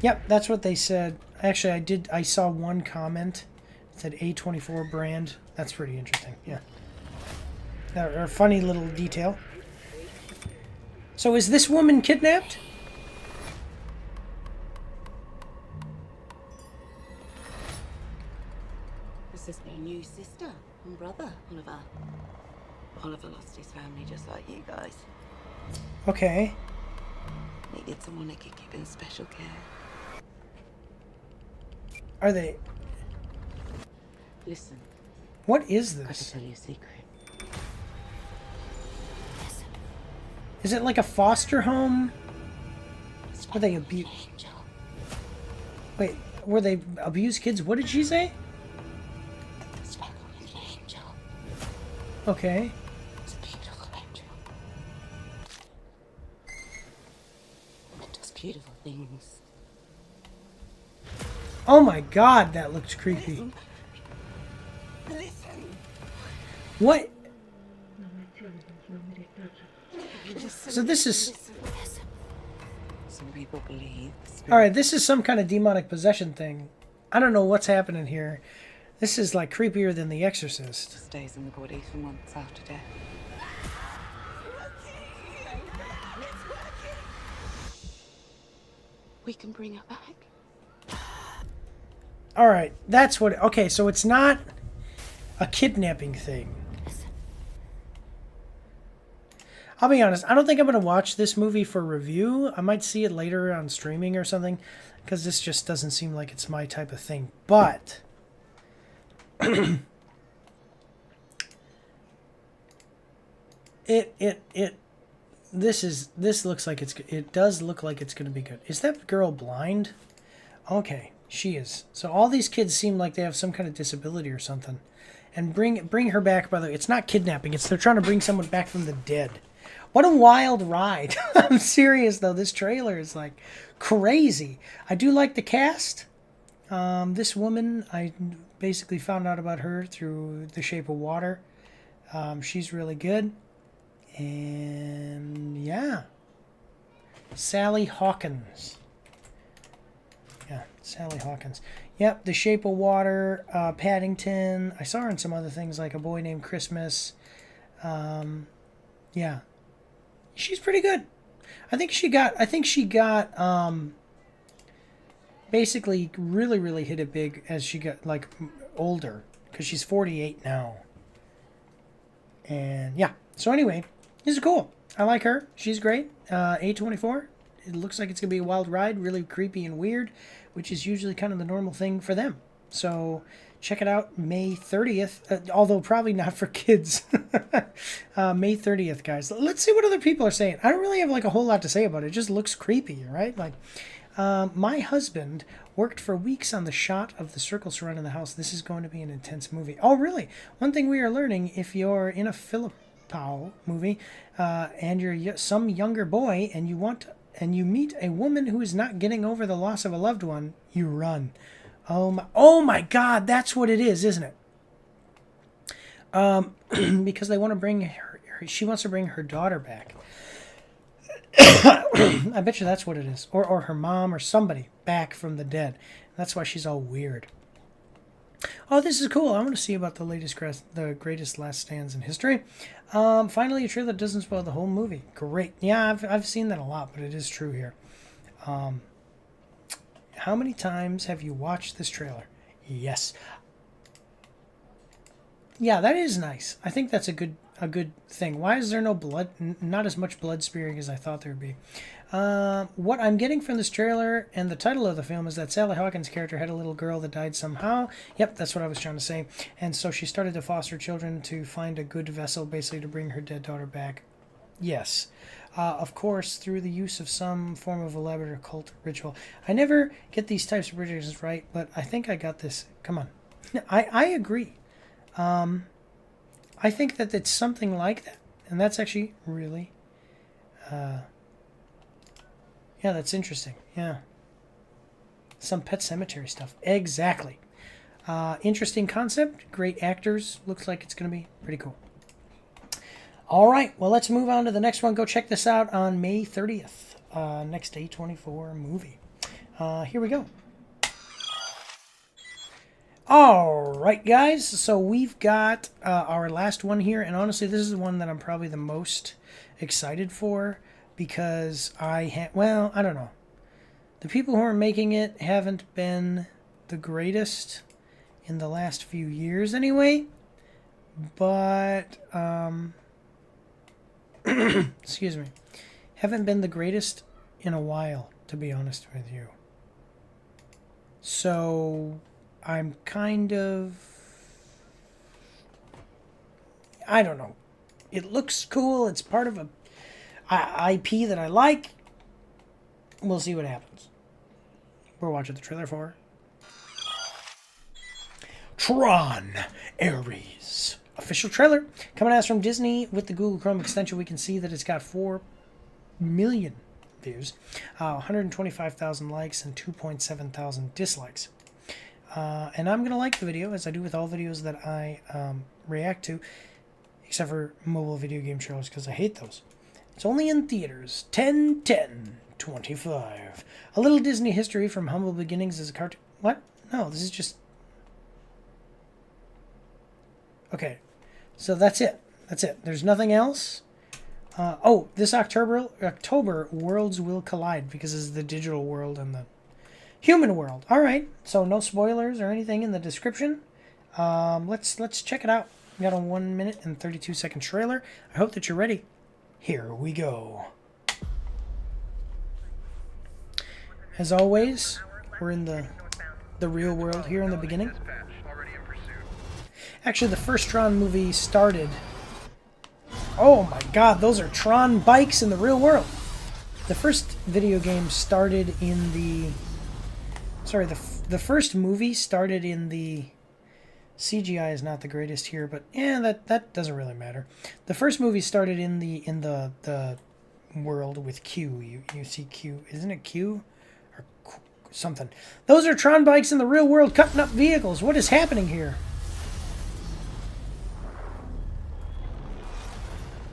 Yep, that's what they said. Actually, I saw one comment. It said A24 brand. That's pretty interesting. Yeah. A funny little detail. So is this woman kidnapped? This is my new sister and brother, Oliver. Oliver lost his family just like you guys. Okay. Needed someone that could keep in special care. Are they... Listen. What is I this? can tell you a secret. Is it like a foster home? Were they abuse? Wait, were they abused kids? What did she say? Okay. It does beautiful things. Oh my god, that looks creepy. What? So this is... Some people believe. Alright, this is some kind of demonic possession thing. I don't know what's happening here. This is like creepier than The Exorcist. Stays in the body for months after death. We can bring her back. Alright, that's what... Okay, so it's not a kidnapping thing. I'll be honest, I don't think I'm going to watch this movie for review. I might see it later on streaming or something, because this just doesn't seem like it's my type of thing. But... This looks like it does look like it's going to be good. Is that girl blind? Okay, she is. So all these kids seem like they have some kind of disability or something. And bring her back, by the way. It's not kidnapping. They're trying to bring someone back from the dead. What a wild ride. I'm serious, though. This trailer is, like, crazy. I do like the cast. This woman, I basically found out about her through The Shape of Water. She's really good. And, yeah. Sally Hawkins. Yeah, Sally Hawkins. Yep, The Shape of Water, Paddington. I saw her in some other things, like A Boy Named Christmas. Yeah. She's pretty good. I think she got basically really hit it big as she got, like, older, because she's 48 now. And yeah, so anyway, this is cool. I like her. She's great. A24. It looks like it's gonna be a wild ride, really creepy and weird, which is usually kind of the normal thing for them. So check it out, May 30th, although probably not for kids. May 30th, guys. Let's see what other people are saying. I don't really have like a whole lot to say about it. It just looks creepy, right? Like, my husband worked for weeks on the shot of the circle surrounding the house. This is going to be an intense movie. Oh, really? One thing we are learning, if you're in a Filipino movie and you're some younger boy and you meet a woman who is not getting over the loss of a loved one, you run. Oh my God, that's what it is, isn't it? Because they want to bring she wants to bring her daughter back. I bet you that's what it is. Or her mom or somebody back from the dead. That's why she's all weird. Oh, this is cool. I want to see about the greatest last stands in history. Finally, a trailer that doesn't spoil the whole movie. Great. Yeah, I've seen that a lot, but it is true here. How many times have you watched this trailer? Yes. Yeah, that is nice. I think that's a good thing. Why is there no blood? Not as much blood spearing as I thought there would be. What I'm getting from this trailer and the title of the film is that Sally Hawkins' character had a little girl that died somehow. Yep, that's what I was trying to say. And so she started to foster children to find a good vessel, basically to bring her dead daughter back. Yes. Of course, through the use of some form of elaborate occult ritual. I never get these types of predictions right, but I think I got this. Come on. I agree. I think that it's something like that. And that's actually really... yeah, that's interesting. Yeah. Some Pet Sematary stuff. Exactly. Interesting concept. Great actors. Looks like it's going to be pretty cool. All right, well, let's move on to the next one. Go check this out on May 30th. Next A24 movie. Here we go. All right, guys. So we've got our last one here, and honestly, this is the one that I'm probably the most excited for because I don't know. The people who are making it haven't been the greatest in the last few years, anyway. But excuse me, haven't been the greatest in a while, to be honest with you. So I'm kind of, I don't know. It looks cool. It's part of a IP that I like. We'll see what happens. We're watching the trailer for Tron Ares. Official trailer coming at us from Disney with the Google Chrome extension. We can see that it's got 4 million views, 125,000 likes, and 2.7 thousand dislikes. And I'm going to like the video, as I do with all videos that I react to, except for mobile video game trailers, because I hate those. It's only in theaters. 10/10/25. A little Disney history from humble beginnings as a cartoon. What? No, this is just... Okay, so that's it. That's it. There's nothing else. This October, worlds will collide because it's the digital world and the human world. All right, so no spoilers or anything in the description. Let's check it out. We got a 1 minute and 32-second trailer. I hope that you're ready. Here we go. As always, we're in the real world here in the beginning. Actually, the first Tron movie started... Oh my god, those are Tron bikes in the real world. The first video game started in the... Sorry, the first movie started in the... CGI is not the greatest here, but yeah, that doesn't really matter. The first movie started in the world with Q. You see Q, isn't it Q? Or something. Those are Tron bikes in the real world cutting up vehicles. What is happening here?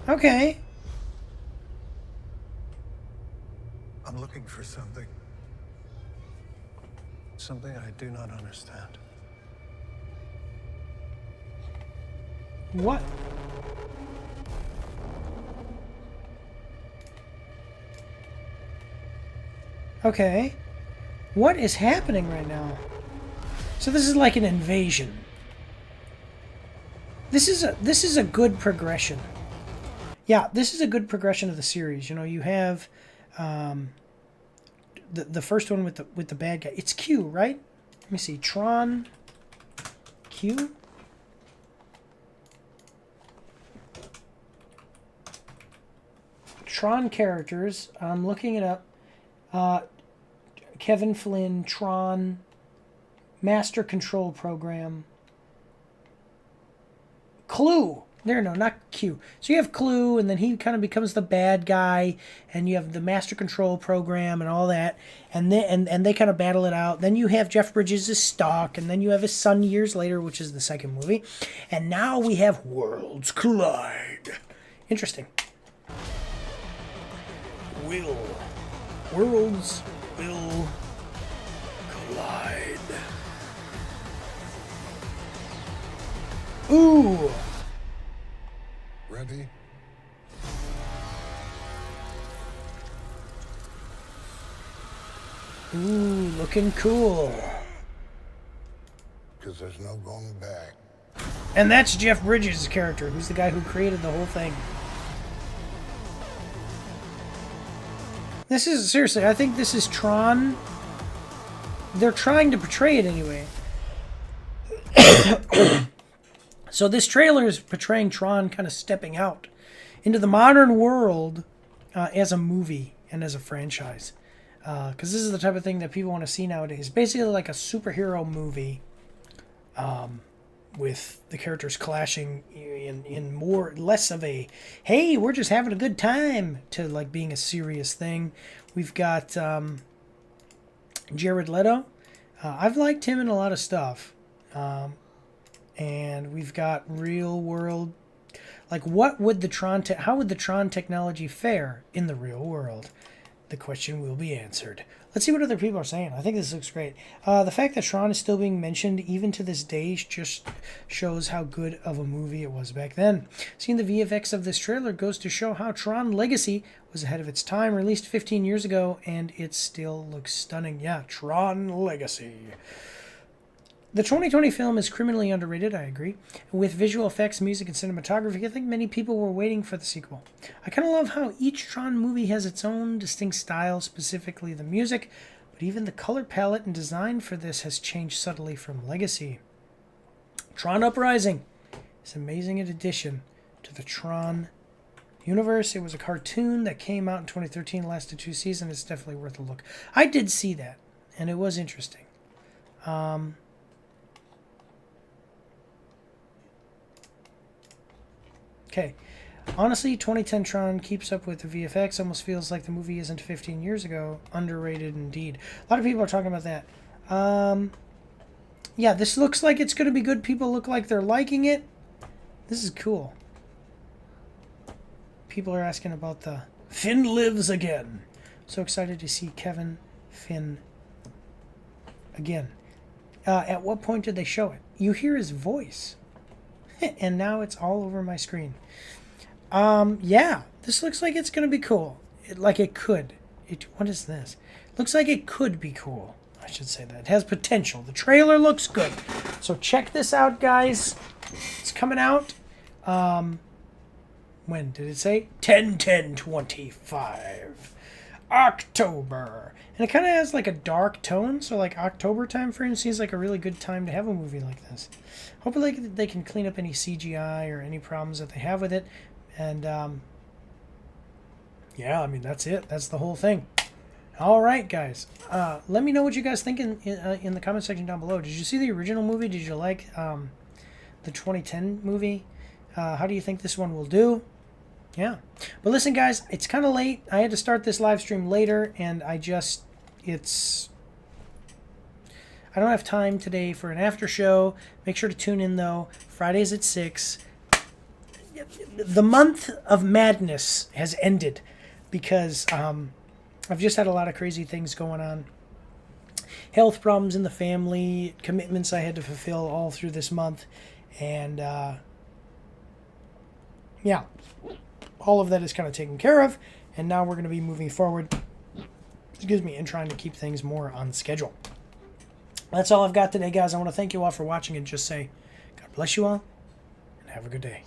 Okay. I'm looking for something. Something I do not understand. What? Okay. What is happening right now? So this is like an invasion. This is a good progression. Yeah, this is a good progression of the series. You know, you have the first one with the bad guy. It's Q, right? Let me see. Tron Q. Tron characters. I'm looking it up. Kevin Flynn, Tron, Master Control Program, Clue. No, not Q. So you have Clue, and then he kind of becomes the bad guy, and you have the Master Control Program and all that, and they kind of battle it out. Then you have Jeff Bridges' Stock, and then you have his son years later, which is the second movie, and now we have Worlds Collide. Interesting. Worlds will collide. Ooh. Ready? Ooh, looking cool. Because there's no going back. And that's Jeff Bridges' character, who's the guy who created the whole thing. This is, seriously, I think this is Tron. They're trying to portray it anyway. So this trailer is portraying Tron kind of stepping out into the modern world as a movie and as a franchise. Because this is the type of thing that people want to see nowadays. Basically like a superhero movie with the characters clashing in less of a, hey, we're just having a good time, to like being a serious thing. We've got Jared Leto. I've liked him in a lot of stuff. And we've got real world, Like, what would the how would the Tron technology fare in the real world? The question will be answered. Let's see what other people are saying. I think this looks great. The fact that Tron is still being mentioned even to this day just shows how good of a movie it was back then. Seeing the VFX of this trailer goes to show how Tron Legacy was ahead of its time, released 15 years ago, and it still looks stunning. Yeah, Tron Legacy. The 2020 film is criminally underrated, I agree. With visual effects, music, and cinematography, I think many people were waiting for the sequel. I kind of love how each Tron movie has its own distinct style, specifically the music, but even the color palette and design for this has changed subtly from Legacy. Tron Uprising is an amazing addition to the Tron universe. It was a cartoon that came out in 2013, lasted 2 seasons. It's definitely worth a look. I did see that, and it was interesting. Okay. Honestly, 2010 Tron keeps up with the VFX. Almost feels like the movie isn't 15 years ago. Underrated indeed. A lot of people are talking about that. Yeah, this looks like it's going to be good. People look like they're liking it. This is cool. People are asking about the Finn lives again. So excited to see Kevin Finn again. At what point did they show it? You hear his voice. And now it's all over my screen. Yeah, this looks like it's going to be cool. It could. What is this? Looks like it could be cool. I should say that. It has potential. The trailer looks good. So check this out, guys. It's coming out. When did it say? 10/10/25. October. And it kind of has like a dark tone, so like October time frame seems like a really good time to have a movie like this. Hopefully they can clean up any CGI or any problems that they have with it. And yeah, I mean, that's it. That's the whole thing. All right, guys. Let me know what you guys think in the comment section down below. Did you see the original movie? Did you like the 2010 movie? How do you think this one will do? Yeah. But listen, guys, it's kind of late. I had to start this live stream later, and I don't have time today for an after show. Make sure to tune in, though. Fridays at 6. The month of madness has ended because I've just had a lot of crazy things going on. Health problems in the family, commitments I had to fulfill all through this month. And, yeah, all of that is kind of taken care of. And now we're going to be moving forward, and trying to keep things more on schedule. That's all I've got today, guys. I want to thank you all for watching and just say God bless you all and have a good day.